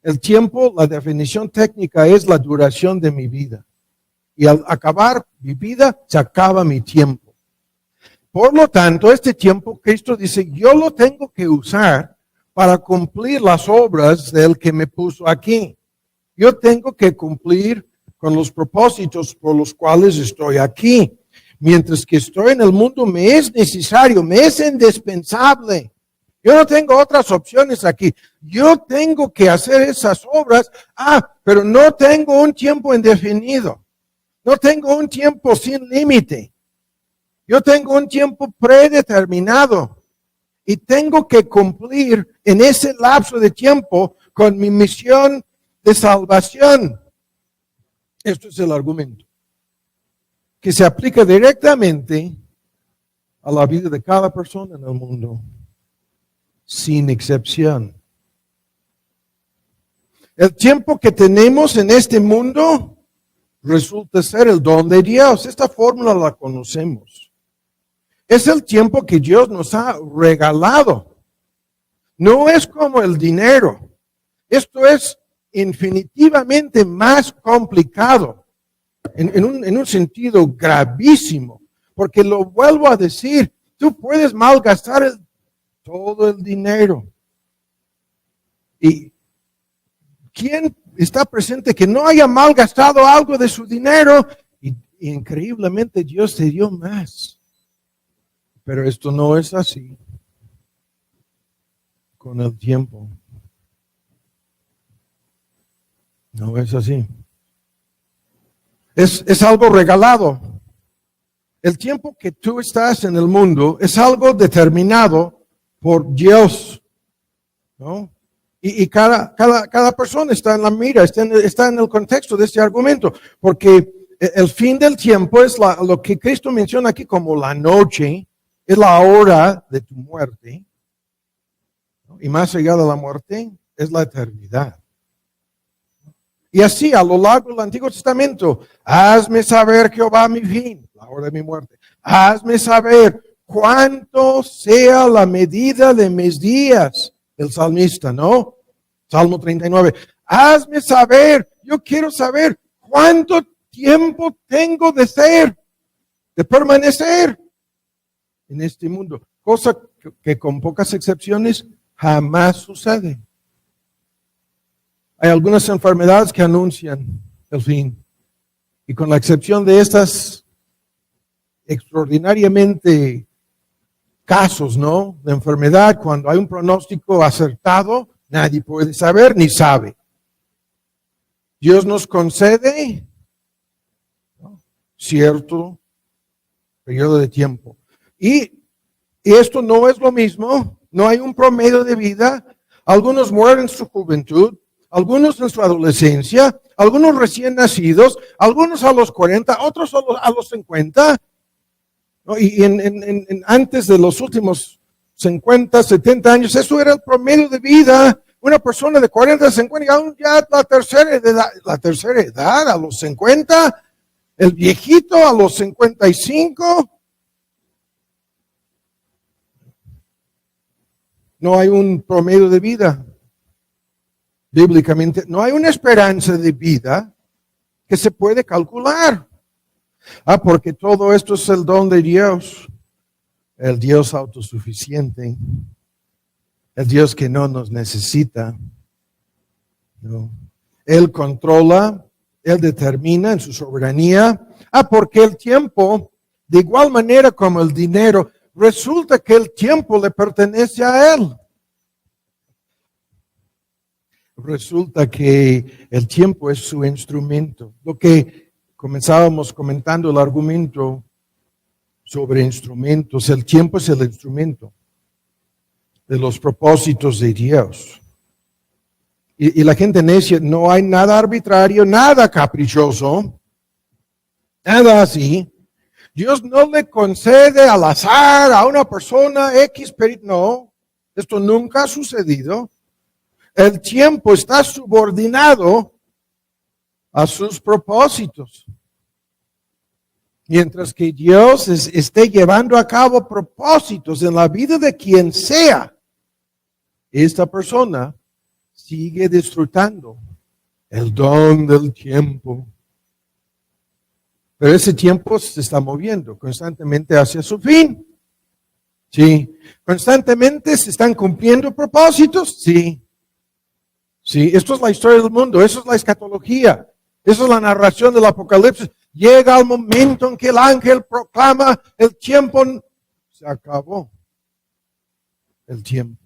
El tiempo, la definición técnica es la duración de mi vida. Y al acabar mi vida, se acaba mi tiempo. Por lo tanto, este tiempo, Cristo dice, yo lo tengo que usar para cumplir las obras del que me puso aquí. Yo tengo que cumplir con los propósitos por los cuales estoy aquí. Mientras que estoy en el mundo, me es necesario, me es indispensable. Yo no tengo otras opciones aquí. Yo tengo que hacer esas obras, pero no tengo un tiempo indefinido. No tengo un tiempo sin límite. Yo tengo un tiempo predeterminado y tengo que cumplir en ese lapso de tiempo con mi misión de salvación. Esto es el argumento que se aplica directamente a la vida de cada persona en el mundo, sin excepción. El tiempo que tenemos en este mundo resulta ser el don de Dios. Esta fórmula la conocemos. Es el tiempo que Dios nos ha regalado. No es como el dinero. Esto es infinitivamente más complicado, en un sentido gravísimo, porque lo vuelvo a decir, tú puedes malgastar todo el dinero. ¿Y quién está presente que no haya malgastado algo de su dinero? Y increíblemente Dios te dio más. Pero esto no es así con el tiempo. No es así. Es algo regalado. El tiempo que tú estás en el mundo es algo determinado por Dios, ¿no? Y cada persona está en la mira, está en el contexto de este argumento, porque el fin del tiempo es lo que Cristo menciona aquí como la noche, es la hora de tu muerte, ¿no? Y más allá de la muerte es la eternidad. Y así, a lo largo del Antiguo Testamento, hazme saber, Jehová, mi fin, la hora de mi muerte. Hazme saber cuánto sea la medida de mis días. El salmista, ¿no? Salmo 39. Hazme saber, yo quiero saber cuánto tiempo tengo de ser, de permanecer en este mundo. Cosa que con pocas excepciones jamás sucede. Hay algunas enfermedades que anuncian el fin. Y con la excepción de estas extraordinariamente casos, ¿no? De enfermedad, cuando hay un pronóstico acertado, nadie puede saber ni sabe. Dios nos concede, ¿no?, cierto periodo de tiempo. Y esto no es lo mismo, no hay un promedio de vida. Algunos mueren en su juventud, algunos en su adolescencia, algunos recién nacidos, algunos a los 40, otros a los 50. ¿No? Y antes de los últimos 50, 70 años, eso era el promedio de vida. Una persona de 40, 50, y aún ya la tercera edad, a los 50, el viejito a los 55. No hay un promedio de vida. Bíblicamente, no hay una esperanza de vida que se puede calcular. Porque todo esto es el don de Dios. El Dios autosuficiente. El Dios que no nos necesita. No. Él controla, Él determina en su soberanía. Porque el tiempo, de igual manera como el dinero, resulta que el tiempo le pertenece a Él. Resulta que el tiempo es su instrumento. Lo que comenzábamos comentando, el argumento sobre instrumentos. El tiempo es el instrumento de los propósitos de Dios. Y la gente necia, no hay nada arbitrario, nada caprichoso, nada así. Dios no le concede al azar a una persona X, no, esto nunca ha sucedido. El tiempo está subordinado a sus propósitos. Mientras que Dios esté llevando a cabo propósitos en la vida de quien sea, esta persona sigue disfrutando el don del tiempo. Pero ese tiempo se está moviendo constantemente hacia su fin. Sí. ¿Constantemente se están cumpliendo propósitos? Sí. Sí, esto es la historia del mundo, eso es la escatología, eso es la narración del Apocalipsis. Llega el momento en que el ángel proclama el tiempo. Se acabó el tiempo.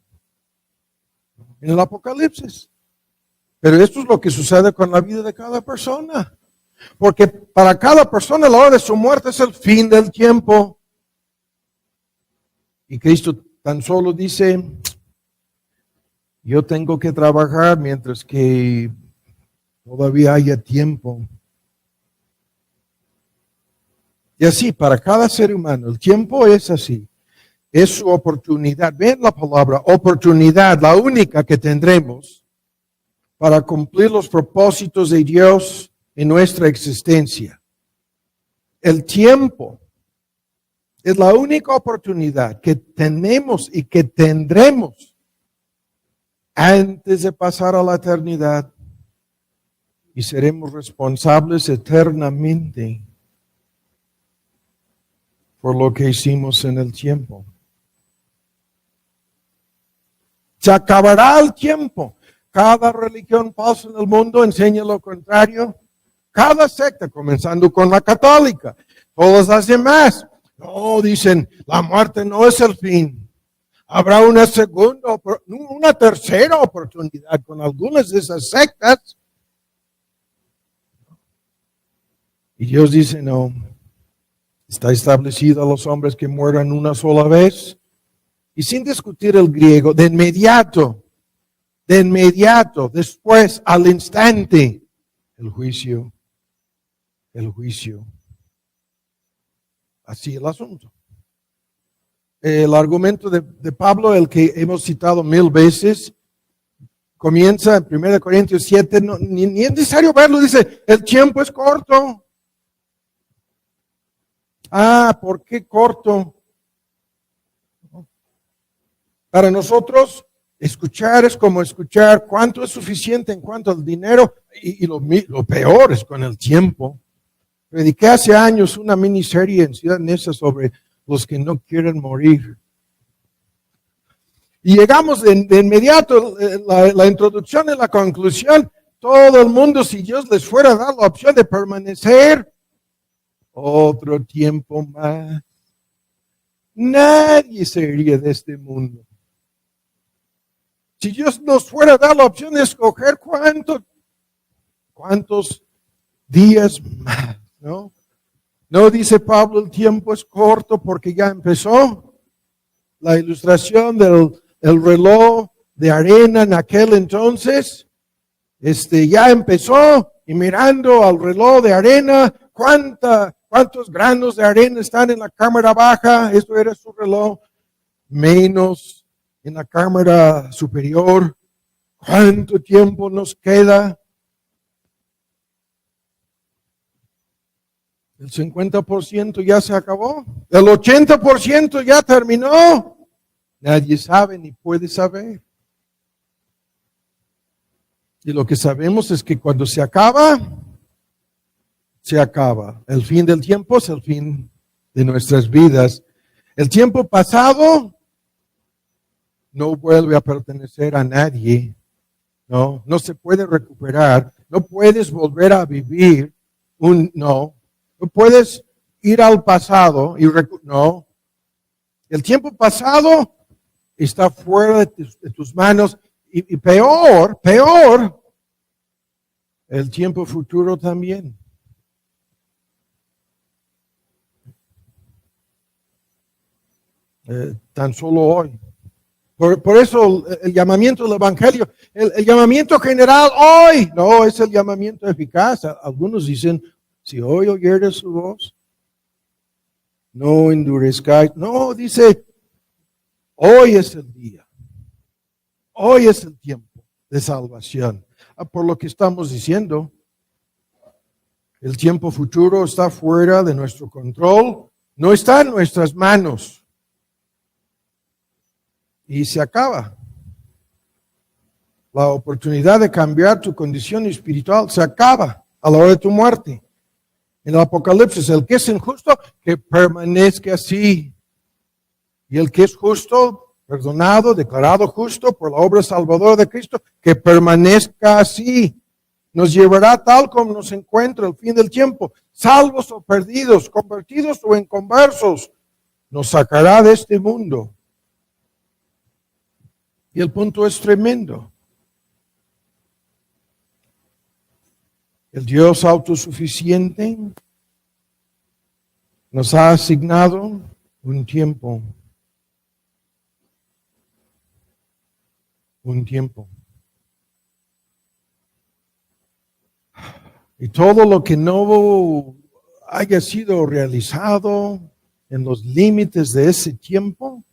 En el Apocalipsis. Pero esto es lo que sucede con la vida de cada persona. Porque para cada persona la hora de su muerte es el fin del tiempo. Y Cristo tan solo dice, yo tengo que trabajar mientras que todavía haya tiempo. Y así, para cada ser humano, el tiempo es así. Es su oportunidad. Ven la palabra oportunidad, la única que tendremos para cumplir los propósitos de Dios en nuestra existencia. El tiempo es la única oportunidad que tenemos y que tendremos antes de pasar a la eternidad y seremos responsables eternamente por lo que hicimos en el tiempo. Se acabará el tiempo. Cada religión falsa en el mundo enseña lo contrario. Cada secta, comenzando con la católica, todas las demás, no, dicen, la muerte no es el fin. Habrá una segunda, una tercera oportunidad con algunas de esas sectas. Y Dios dice, no, está establecido a los hombres que mueran una sola vez. Y sin discutir el griego, de inmediato, después, al instante, el juicio. Así el asunto. El argumento de Pablo, el que hemos citado 1000 veces, comienza en 1 Corintios 7, ni es necesario verlo, dice, el tiempo es corto. Ah, ¿por qué corto? Para nosotros, escuchar es como escuchar cuánto es suficiente en cuanto al dinero y lo peor es con el tiempo. Prediqué hace años una miniserie en Ciudad Neza sobre los que no quieren morir. Y llegamos de inmediato, la introducción y la conclusión, todo el mundo, si Dios les fuera a dar la opción de permanecer otro tiempo más, nadie se iría de este mundo. Si Dios nos fuera a dar la opción de escoger cuántos días más, ¿no? No dice Pablo, el tiempo es corto porque ya empezó. La ilustración del reloj de arena en aquel entonces, ya empezó y mirando al reloj de arena, cuántos granos de arena están en la cámara baja, esto era su reloj, menos en la cámara superior, ¿cuánto tiempo nos queda? El 50% ya se acabó, el 80% ya terminó. Nadie sabe ni puede saber. Y lo que sabemos es que cuando se acaba, se acaba. El fin del tiempo es el fin de nuestras vidas. El tiempo pasado no vuelve a pertenecer a nadie. No se puede recuperar. No puedes volver a vivir. No puedes ir al pasado y no. El tiempo pasado está fuera de tus manos y peor, el tiempo futuro también. Tan solo hoy. Por eso el llamamiento del Evangelio, el llamamiento general hoy, no es el llamamiento eficaz. Algunos dicen, si hoy oyeres su voz, no endurezcáis. No, dice, hoy es el día. Hoy es el tiempo de salvación. Por lo que estamos diciendo, el tiempo futuro está fuera de nuestro control, no está en nuestras manos. Y se acaba. La oportunidad de cambiar tu condición espiritual se acaba a la hora de tu muerte. En el Apocalipsis, el que es injusto, que permanezca así. Y el que es justo, perdonado, declarado justo por la obra salvadora de Cristo, que permanezca así. Nos llevará tal como nos encuentra el fin del tiempo, salvos o perdidos, convertidos o inconversos. Nos sacará de este mundo. Y el punto es tremendo. El Dios autosuficiente nos ha asignado un tiempo. Un tiempo. Y todo lo que no haya sido realizado en los límites de ese tiempo,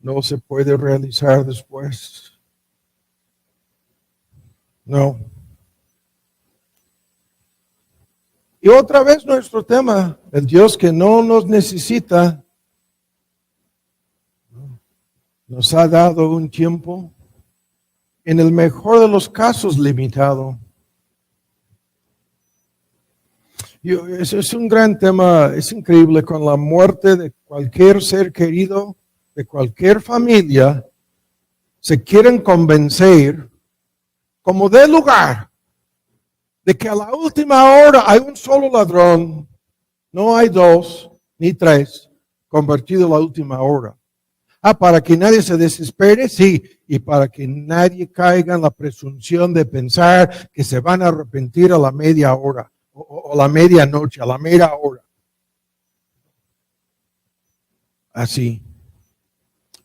no se puede realizar después. No. Y otra vez nuestro tema, el Dios que no nos necesita, nos ha dado un tiempo, en el mejor de los casos, limitado. Eso es un gran tema, es increíble, con la muerte de cualquier ser querido, de cualquier familia, se quieren convencer, como de lugar, de que a la última hora hay un solo ladrón, no hay dos ni tres, convertido a la última hora. Para que nadie se desespere, sí, y para que nadie caiga en la presunción de pensar que se van a arrepentir a la media hora, o la medianoche, a la mera hora. Así.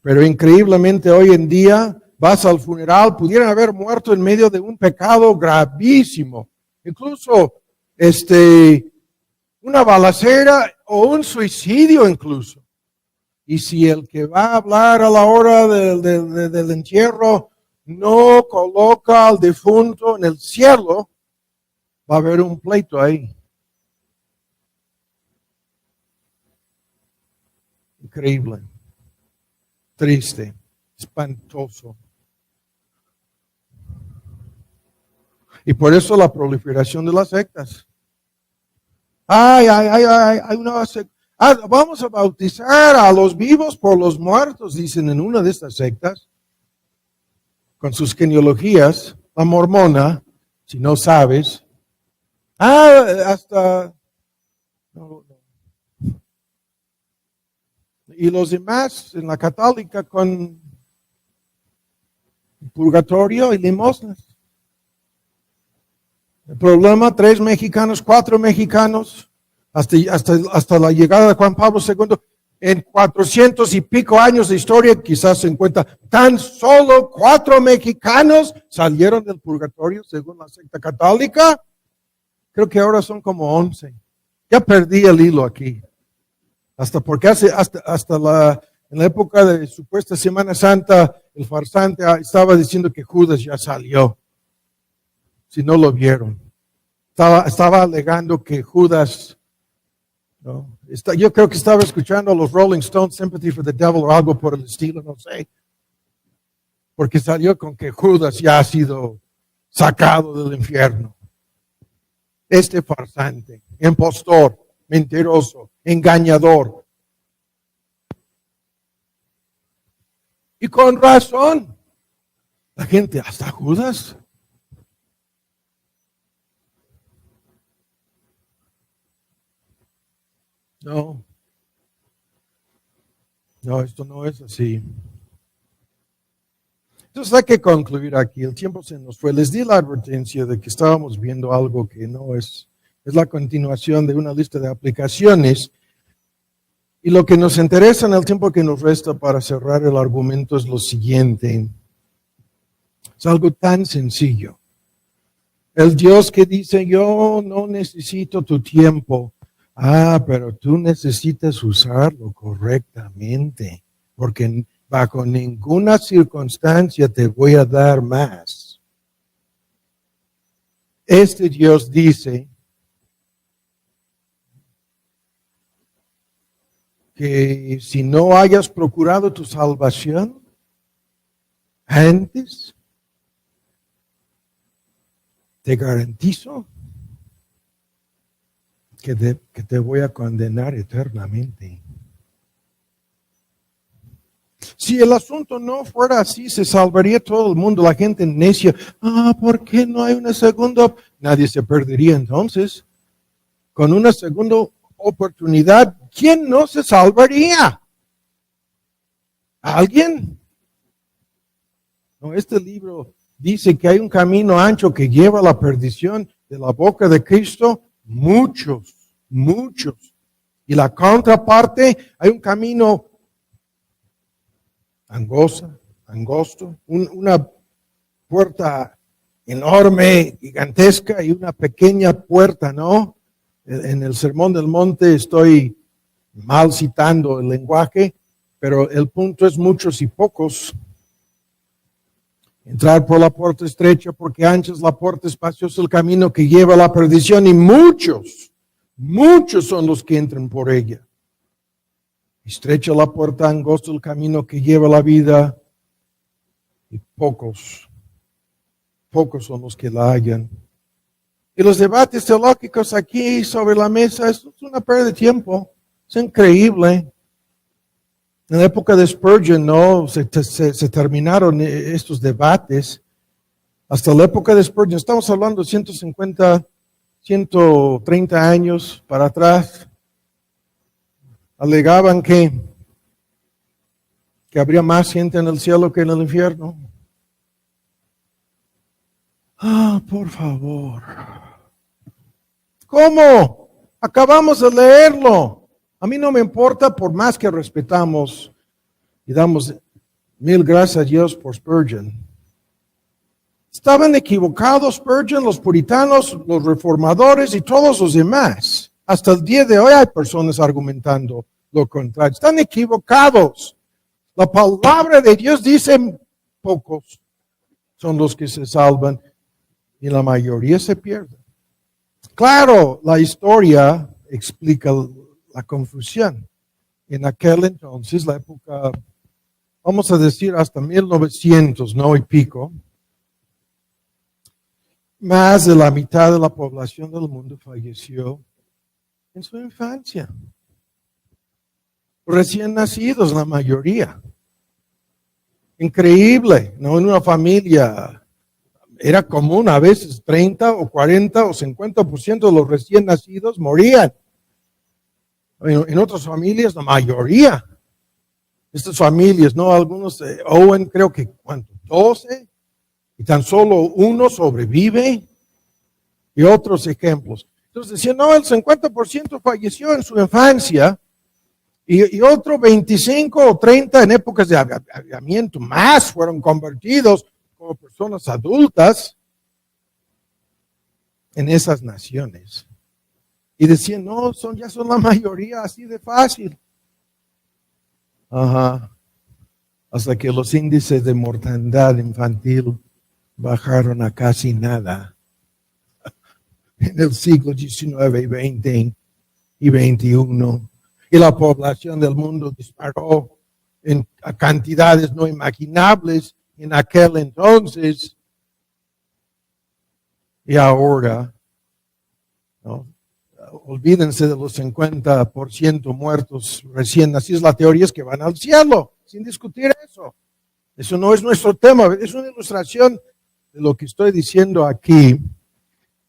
Pero increíblemente hoy en día vas al funeral, pudieran haber muerto en medio de un pecado gravísimo, incluso una balacera o un suicidio incluso. Y si el que va a hablar a la hora del entierro no coloca al difunto en el cielo, va a haber un pleito ahí. Increíble, triste, espantoso. Y por eso la proliferación de las sectas. Hay una secta. Vamos a bautizar a los vivos por los muertos, dicen en una de estas sectas, con sus genealogías, la mormona, si no sabes. Hasta... No. Y los demás en la católica con purgatorio y limosnas. El problema, 3 mexicanos, 4 mexicanos, hasta la llegada de Juan Pablo II, en 400 y pico años de historia, quizás se encuentra, tan solo 4 mexicanos salieron del purgatorio según la secta católica. Creo que ahora son como 11. Ya perdí el hilo aquí. Hasta porque en la época de supuesta Semana Santa, el farsante estaba diciendo que Judas ya salió. Si no lo vieron. Estaba alegando que Judas, ¿no? Yo creo que estaba escuchando a los Rolling Stones, Sympathy for the Devil o algo por el estilo, no sé. Porque salió con que Judas ya ha sido sacado del infierno. Este farsante, impostor, mentiroso, engañador. Y con razón, la gente, hasta Judas. No, esto no es así. Entonces hay que concluir aquí. El tiempo se nos fue. Les di la advertencia de que estábamos viendo algo que no es la continuación de una lista de aplicaciones. Y lo que nos interesa en el tiempo que nos resta para cerrar el argumento es lo siguiente. Es algo tan sencillo. El Dios que dice, yo no necesito tu tiempo. Pero tú necesitas usarlo correctamente, porque bajo ninguna circunstancia te voy a dar más. Este Dios dice que si no hayas procurado tu salvación antes, te garantizo que te voy a condenar eternamente. Si el asunto no fuera así, se salvaría todo el mundo. La gente necia, ¿por qué no hay una segunda? Nadie se perdería entonces. Con una segunda oportunidad, ¿quién no se salvaría? ¿Alguien? No, este libro dice que hay un camino ancho que lleva a la perdición de la boca de Cristo, muchos, muchos. Y la contraparte, hay un camino angosto, una puerta enorme, gigantesca y una pequeña puerta, ¿no? En el Sermón del Monte estoy mal citando el lenguaje, pero el punto es muchos y pocos. Entrar por la puerta estrecha, porque ancha es la puerta, espacioso el camino que lleva a la perdición, y muchos son los que entran por ella. Estrecha la puerta, angosto el camino que lleva a la vida, y pocos son los que la hallan. Y los debates teológicos aquí sobre la mesa es una pérdida de tiempo. Es increíble. En la época de Spurgeon, no, se terminaron estos debates. Hasta la época de Spurgeon, estamos hablando de 150, 130 años para atrás. Alegaban que habría más gente en el cielo que en el infierno. Por favor. ¿Cómo? Acabamos de leerlo. A mí no me importa, por más que respetamos y damos mil gracias a Dios por Spurgeon. Estaban equivocados Spurgeon, los puritanos, los reformadores y todos los demás. Hasta el día de hoy hay personas argumentando lo contrario. Están equivocados. La palabra de Dios dice pocos son los que se salvan y la mayoría se pierden. Claro, la historia explica la confusión. En aquel entonces, la época, vamos a decir hasta 1900, ¿no? Y pico, más de la mitad de la población del mundo falleció en su infancia. Recién nacidos, la mayoría. Increíble, ¿no? En una familia era común, a veces 30 o 40 o 50% de los recién nacidos morían. En otras familias, la mayoría. Estas familias, ¿no? Algunos, Owen, creo que, ¿cuánto? 12, y tan solo uno sobrevive, y otros ejemplos. Entonces decían, no, el 50% falleció en su infancia, y otro 25 o 30 en épocas de avivamiento, más fueron convertidos como personas adultas en esas naciones. Y decían, no, ya son la mayoría, así de fácil. Hasta que los índices de mortandad infantil bajaron a casi nada en el siglo XIX, XX y XXI. Y la población del mundo disparó a cantidades no imaginables en aquel entonces. Y ahora, ¿no? Olvídense de los 50% muertos recién nacidos. La teoría es que van al cielo, sin discutir eso. Eso no es nuestro tema, es una ilustración de lo que estoy diciendo aquí,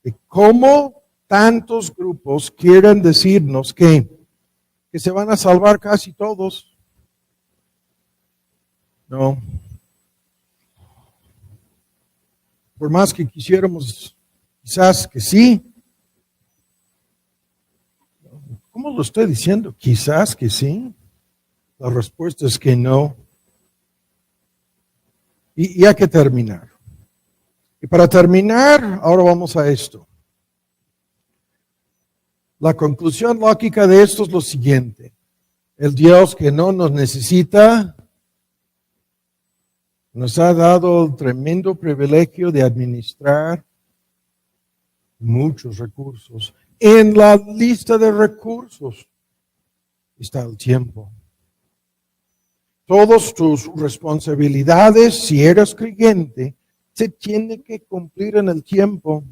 de cómo tantos grupos quieren decirnos que se van a salvar casi todos. No. Por más que quisiéramos, quizás que sí. ¿Cómo lo estoy diciendo? Quizás que sí. La respuesta es que no. Y hay que terminar. Y para terminar, ahora vamos a esto. La conclusión lógica de esto es lo siguiente. El Dios que no nos necesita nos ha dado el tremendo privilegio de administrar muchos recursos. En la lista de recursos está el tiempo. Todas tus responsabilidades, si eres creyente, se tienen que cumplir en el tiempo.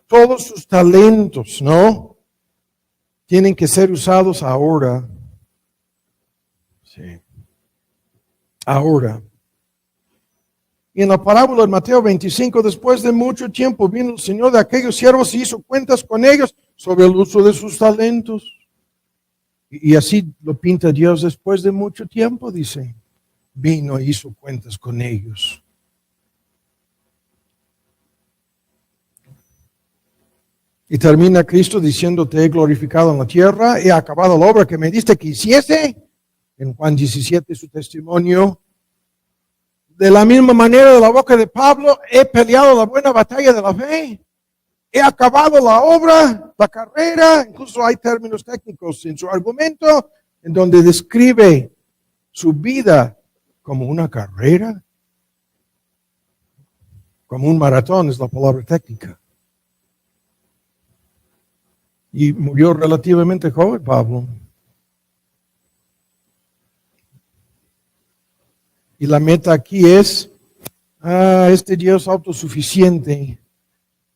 Todos tus talentos, ¿no? Tienen que ser usados ahora. Sí. Ahora. Y en la parábola de Mateo 25, después de mucho tiempo, vino el Señor de aquellos siervos y hizo cuentas con ellos sobre el uso de sus talentos. Y así lo pinta Dios después de mucho tiempo, dice. Vino y hizo cuentas con ellos. Y termina Cristo diciendo, te he glorificado en la tierra, he acabado la obra que me diste que hiciese. En Juan 17 su testimonio. De la misma manera, de la boca de Pablo, he peleado la buena batalla de la fe. He acabado la obra, la carrera. Incluso hay términos técnicos en su argumento en donde describe su vida como una carrera, como un maratón, es la palabra técnica. Y murió relativamente joven Pablo. Y la meta aquí es, este Dios autosuficiente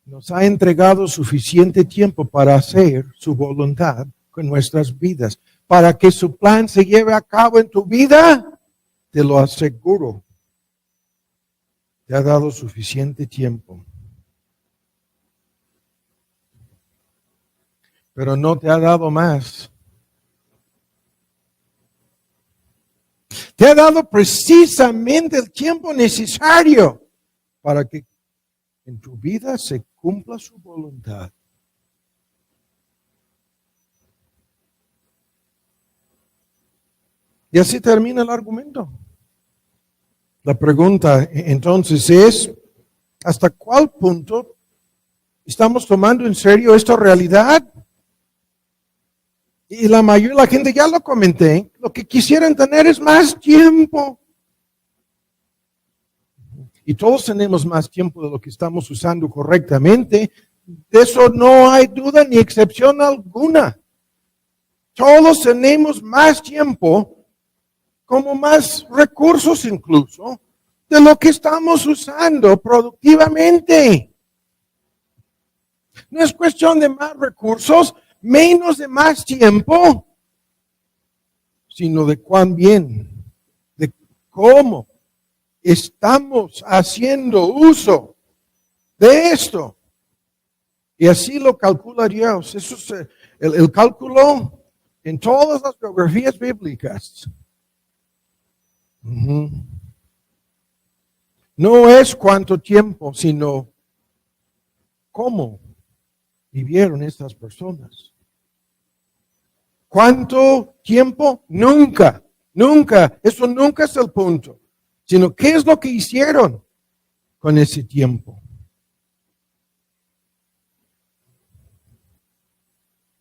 nos ha entregado suficiente tiempo para hacer su voluntad con nuestras vidas. Para que su plan se lleve a cabo en tu vida, te lo aseguro. Te ha dado suficiente tiempo. Pero no te ha dado más. Te ha dado precisamente el tiempo necesario para que en tu vida se cumpla su voluntad. Y así termina el argumento. La pregunta entonces es, ¿hasta cuál punto estamos tomando en serio esta realidad? Y la mayoría de la gente, ya lo comenté, lo que quisieran tener es más tiempo. Y todos tenemos más tiempo de lo que estamos usando correctamente. De eso no hay duda ni excepción alguna. Todos tenemos más tiempo, como más recursos incluso, de lo que estamos usando productivamente. No es cuestión de más recursos, menos de más tiempo, sino de cuán bien, de cómo estamos haciendo uso de esto. Y así lo calcula Dios. Eso es el cálculo en todas las biografías bíblicas. No es cuánto tiempo, sino cómo vivieron estas personas. ¿Cuánto tiempo? Nunca, nunca. Eso nunca es el punto. Sino qué es lo que hicieron con ese tiempo.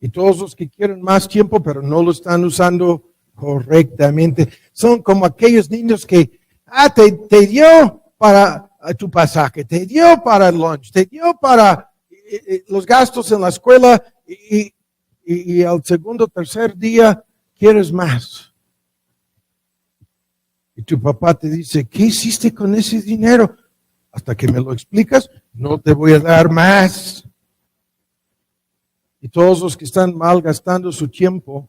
Y todos los que quieren más tiempo, pero no lo están usando correctamente, son como aquellos niños que, te dio para tu pasaje, te dio para el lunch, te dio para los gastos en la escuela y al segundo o tercer día quieres más. Y tu papá te dice, ¿qué hiciste con ese dinero? Hasta que me lo explicas, no te voy a dar más. Y todos los que están malgastando su tiempo,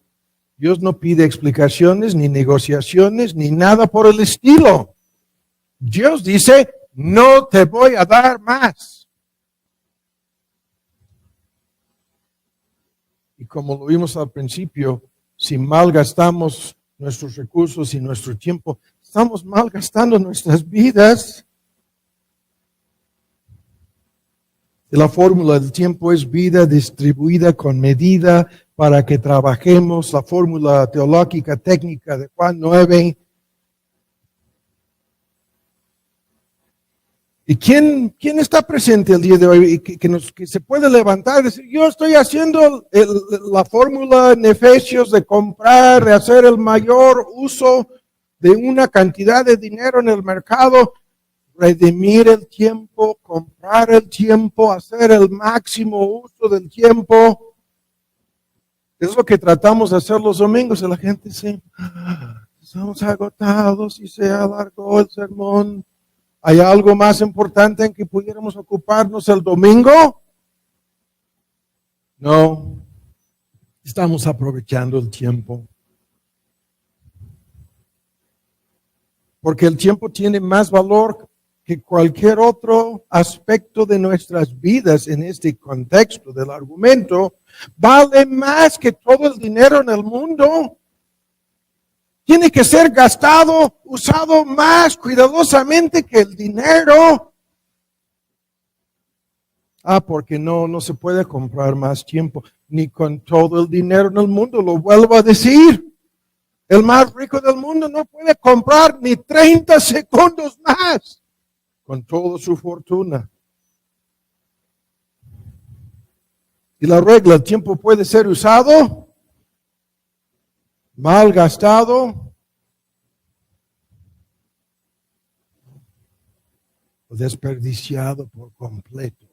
Dios no pide explicaciones, ni negociaciones, ni nada por el estilo. Dios dice, no te voy a dar más. Y como lo vimos al principio, si malgastamos nuestros recursos y nuestro tiempo, estamos malgastando nuestras vidas. Y la fórmula del tiempo es vida distribuida con medida para que trabajemos. La fórmula teológica técnica de Juan 9. ¿Y quién está presente el día de hoy y que se puede levantar y decir, yo estoy haciendo la fórmula en Efesios de comprar, de hacer el mayor uso de una cantidad de dinero en el mercado, redimir el tiempo, comprar el tiempo, hacer el máximo uso del tiempo? Es lo que tratamos de hacer los domingos y la gente dice, estamos agotados y se alargó el sermón. ¿Hay algo más importante en que pudiéramos ocuparnos el domingo? No, estamos aprovechando el tiempo. Porque el tiempo tiene más valor que cualquier otro aspecto de nuestras vidas en este contexto del argumento. Vale más que todo el dinero en el mundo. Tiene que ser gastado, usado más cuidadosamente que el dinero. Porque no se puede comprar más tiempo, ni con todo el dinero en el mundo, lo vuelvo a decir. El más rico del mundo no puede comprar ni 30 segundos más con toda su fortuna. Y la regla, el tiempo puede ser usado, mal gastado, o desperdiciado por completo.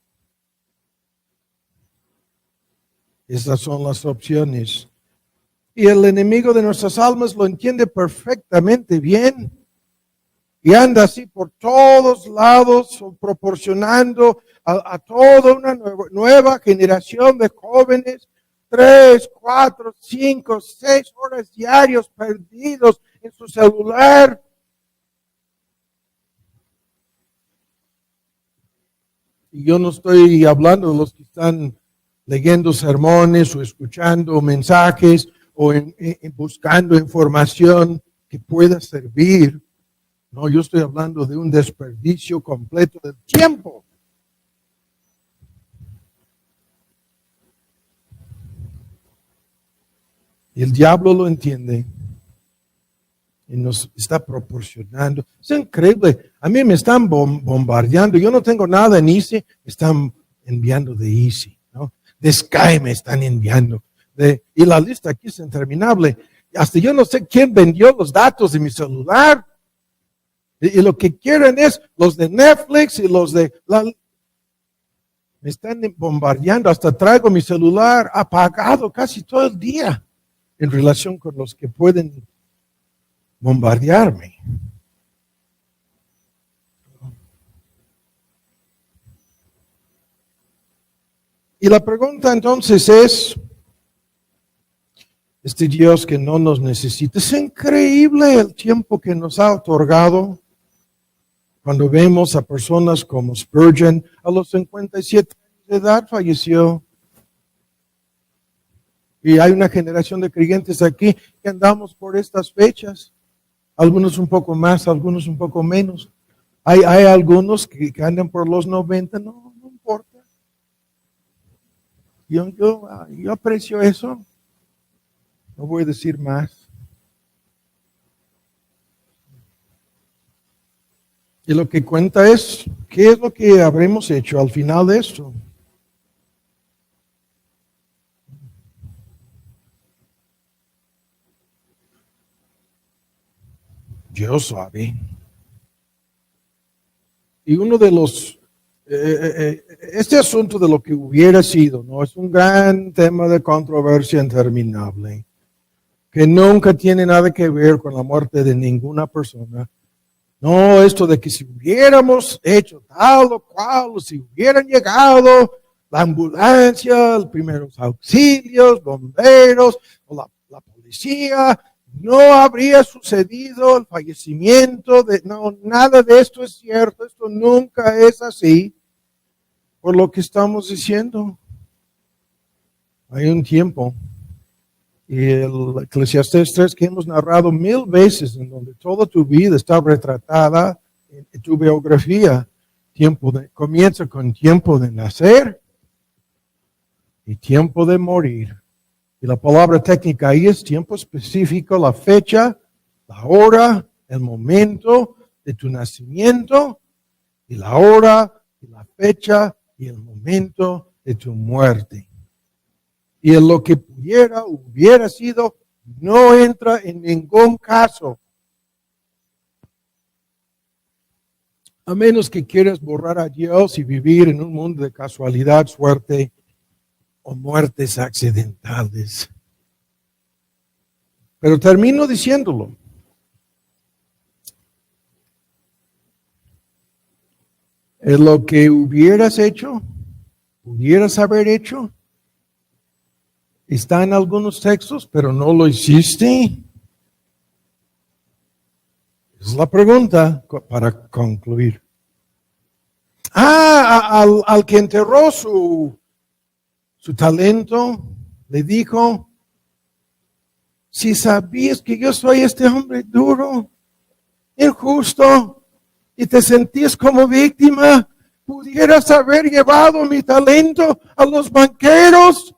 Esas son las opciones. Y el enemigo de nuestras almas lo entiende perfectamente bien. Y anda así por todos lados, proporcionando a toda una nueva generación de jóvenes 3, 4, 5, 6 horas diarios perdidos en su celular. Y yo no estoy hablando de los que están leyendo sermones o escuchando mensajes o buscando información que pueda servir. No, yo estoy hablando de un desperdicio completo del tiempo. Y el diablo lo entiende y nos está proporcionando. Es increíble. A mí me están bombardeando. Yo no tengo nada en Easy. Me están enviando de Easy, ¿no? De Sky me están enviando. Y la lista aquí es interminable. Hasta yo no sé quién vendió los datos de mi celular. Y lo que quieren es los de Netflix y los de... Me están bombardeando. Hasta traigo mi celular apagado casi todo el día en relación con los que pueden bombardearme. Y la pregunta entonces es, este Dios que no nos necesita, es increíble el tiempo que nos ha otorgado. Cuando vemos a personas como Spurgeon, a los 57 años de edad falleció. Y hay una generación de creyentes aquí que andamos por estas fechas. Algunos un poco más, algunos un poco menos. Hay algunos que andan por los 90, no importa. Yo aprecio eso. No voy a decir más. Y lo que cuenta es, ¿qué es lo que habremos hecho al final de esto? Dios sabe. Y uno de los, este asunto de lo que hubiera sido, ¿no? Es un gran tema de controversia interminable, que nunca tiene nada que ver con la muerte de ninguna persona. No, esto de que si hubiéramos hecho tal o cual, o si hubieran llegado la ambulancia, los primeros auxilios, bomberos, o la policía, no habría sucedido el fallecimiento no, nada de esto es cierto, esto nunca es así, por lo que estamos diciendo. Hay un tiempo, y el Eclesiastés 3 que hemos narrado 1000 veces, en donde toda tu vida está retratada en tu biografía. Comienza con tiempo de nacer y tiempo de morir. Y la palabra técnica ahí es tiempo específico, la fecha, la hora, el momento de tu nacimiento, y la hora, y la fecha, y el momento de tu muerte. Y en lo que hubiera sido, no entra en ningún caso. A menos que quieras borrar a Dios y vivir en un mundo de casualidad, suerte o muertes accidentales. Pero termino diciéndolo. En lo que hubieras hecho, pudieras haber hecho, está en algunos textos, pero no lo hiciste. Es la pregunta para concluir. Al que enterró su talento, le dijo, si sabías que yo soy este hombre duro, injusto, y te sentías como víctima, pudieras haber llevado mi talento a los banqueros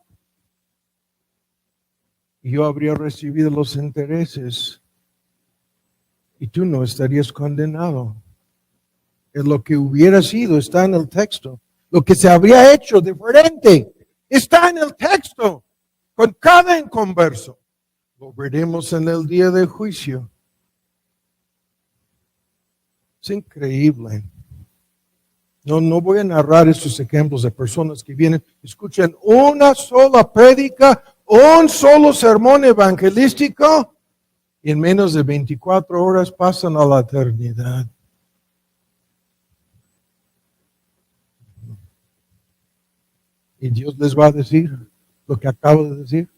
y yo habría recibido los intereses y tú no estarías condenado. Es lo que hubiera sido, está en el texto. Lo que se habría hecho diferente está en el texto, con cada inconverso. Lo veremos en el día del juicio. Es increíble. No voy a narrar estos ejemplos de personas que vienen, escuchan una sola prédica, un solo sermón evangelístico y en menos de 24 horas pasan a la eternidad. Y Dios les va a decir lo que acabo de decir.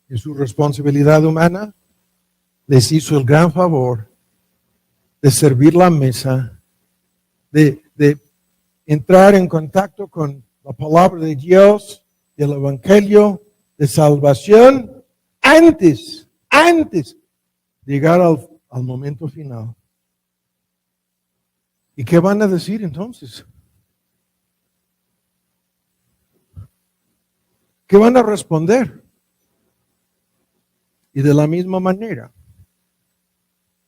En su responsabilidad humana, les hizo el gran favor de servir la mesa, de entrar en contacto con la palabra de Dios, del evangelio de salvación, antes de llegar al momento final. ¿Y qué van a decir entonces? ¿Qué van a responder? Y de la misma manera,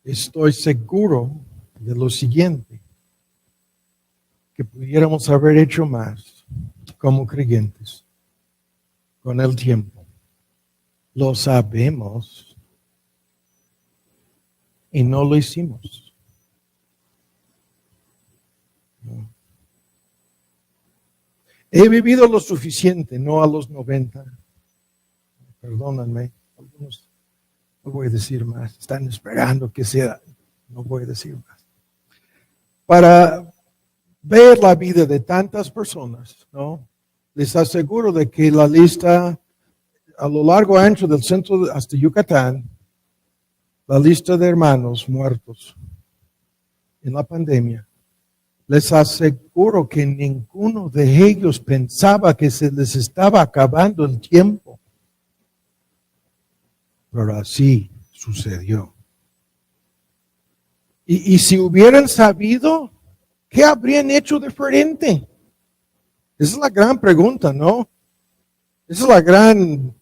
estoy seguro de lo siguiente, que pudiéramos haber hecho más como creyentes con el tiempo. Lo sabemos y no lo hicimos. He vivido lo suficiente, no a los 90. Perdónenme, algunos no voy a decir más. Están esperando que sea, no voy a decir más. Para ver la vida de tantas personas, ¿no? Les aseguro de que la lista a lo largo y ancho del centro hasta Yucatán, la lista de hermanos muertos en la pandemia, les aseguro que ninguno de ellos pensaba que se les estaba acabando el tiempo. Pero así sucedió. Y si hubieran sabido, ¿qué habrían hecho diferente? Esa es la gran pregunta, ¿no? Esa es la gran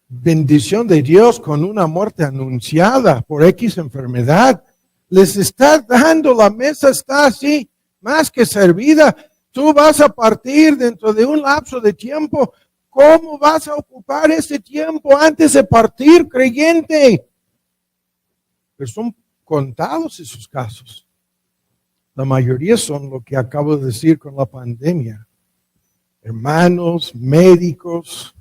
bendición de Dios con una muerte anunciada por X enfermedad. Les está dando, la mesa está así, más que servida. Tú vas a partir dentro de un lapso de tiempo. ¿Cómo vas a ocupar ese tiempo antes de partir, creyente? Pero son contados esos casos. La mayoría son lo que acabo de decir con la pandemia. Hermanos, médicos.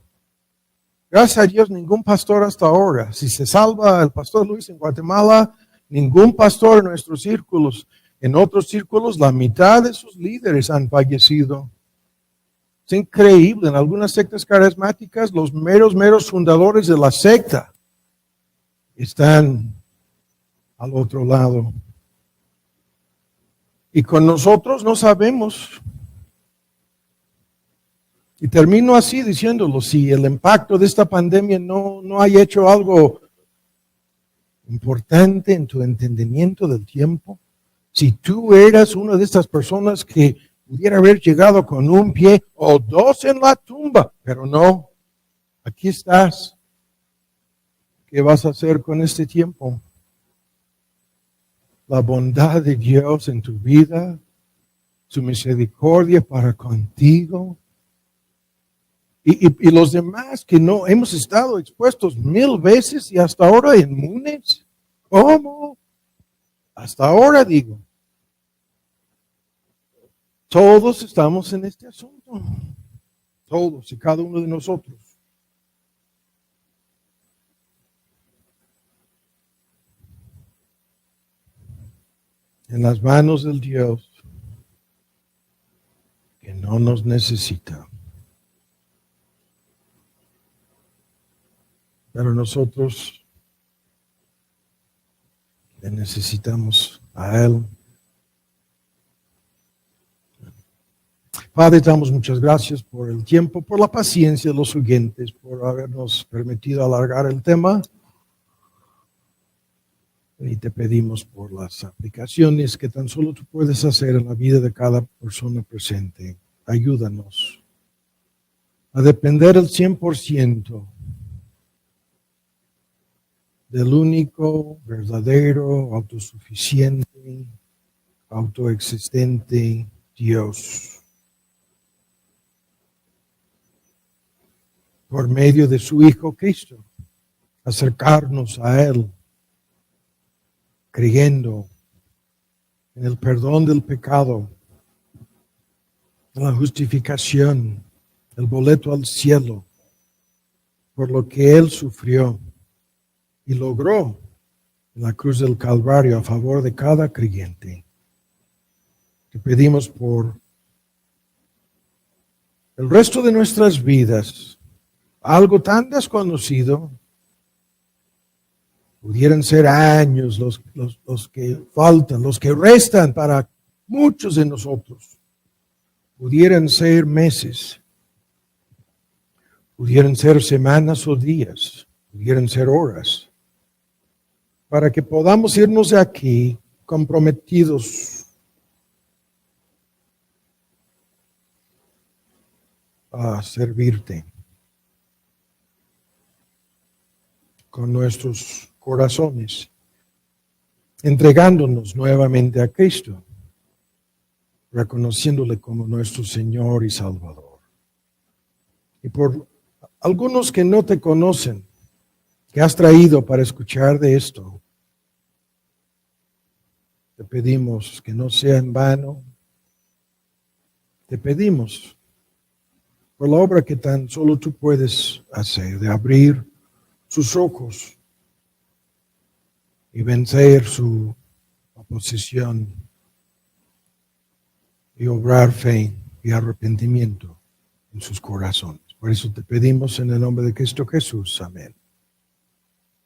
Gracias a Dios, ningún pastor hasta ahora. Si se salva el pastor Luis en Guatemala, ningún pastor en nuestros círculos. En otros círculos, la mitad de sus líderes han fallecido. Es increíble. En algunas sectas carismáticas, los meros fundadores de la secta están al otro lado. Y con nosotros no sabemos. Y termino así diciéndolo, si el impacto de esta pandemia no haya hecho algo importante en tu entendimiento del tiempo, si tú eras una de estas personas que pudiera haber llegado con un pie o dos en la tumba, pero no, aquí estás. ¿Qué vas a hacer con este tiempo? La bondad de Dios en tu vida, su misericordia para contigo. Y los demás que no hemos estado expuestos 1000 veces y hasta ahora inmunes. ¿Cómo? Hasta ahora digo. Todos estamos en este asunto. Todos y cada uno de nosotros. En las manos del Dios que no nos necesita. Pero nosotros le necesitamos a Él. Padre, damos muchas gracias por el tiempo, por la paciencia de los oyentes, por habernos permitido alargar el tema. Y te pedimos por las aplicaciones que tan solo tú puedes hacer en la vida de cada persona presente. Ayúdanos a depender al 100% del único, verdadero, autosuficiente, autoexistente Dios, por medio de su Hijo Cristo, acercarnos a Él, creyendo en el perdón del pecado, en la justificación, el boleto al cielo, por lo que Él sufrió y logró en la cruz del Calvario a favor de cada creyente. Te pedimos por el resto de nuestras vidas, algo tan desconocido, pudieran ser años los que faltan, los que restan para muchos de nosotros, pudieran ser meses, pudieran ser semanas o días, pudieran ser horas, para que podamos irnos de aquí comprometidos a servirte con nuestros corazones, entregándonos nuevamente a Cristo, reconociéndole como nuestro Señor y Salvador. Y por algunos que no te conocen, que has traído para escuchar de esto, te pedimos que no sea en vano. Te pedimos por la obra que tan solo tú puedes hacer, de abrir sus ojos y vencer su oposición y obrar fe y arrepentimiento en sus corazones. Por eso te pedimos en el nombre de Cristo Jesús. Amén.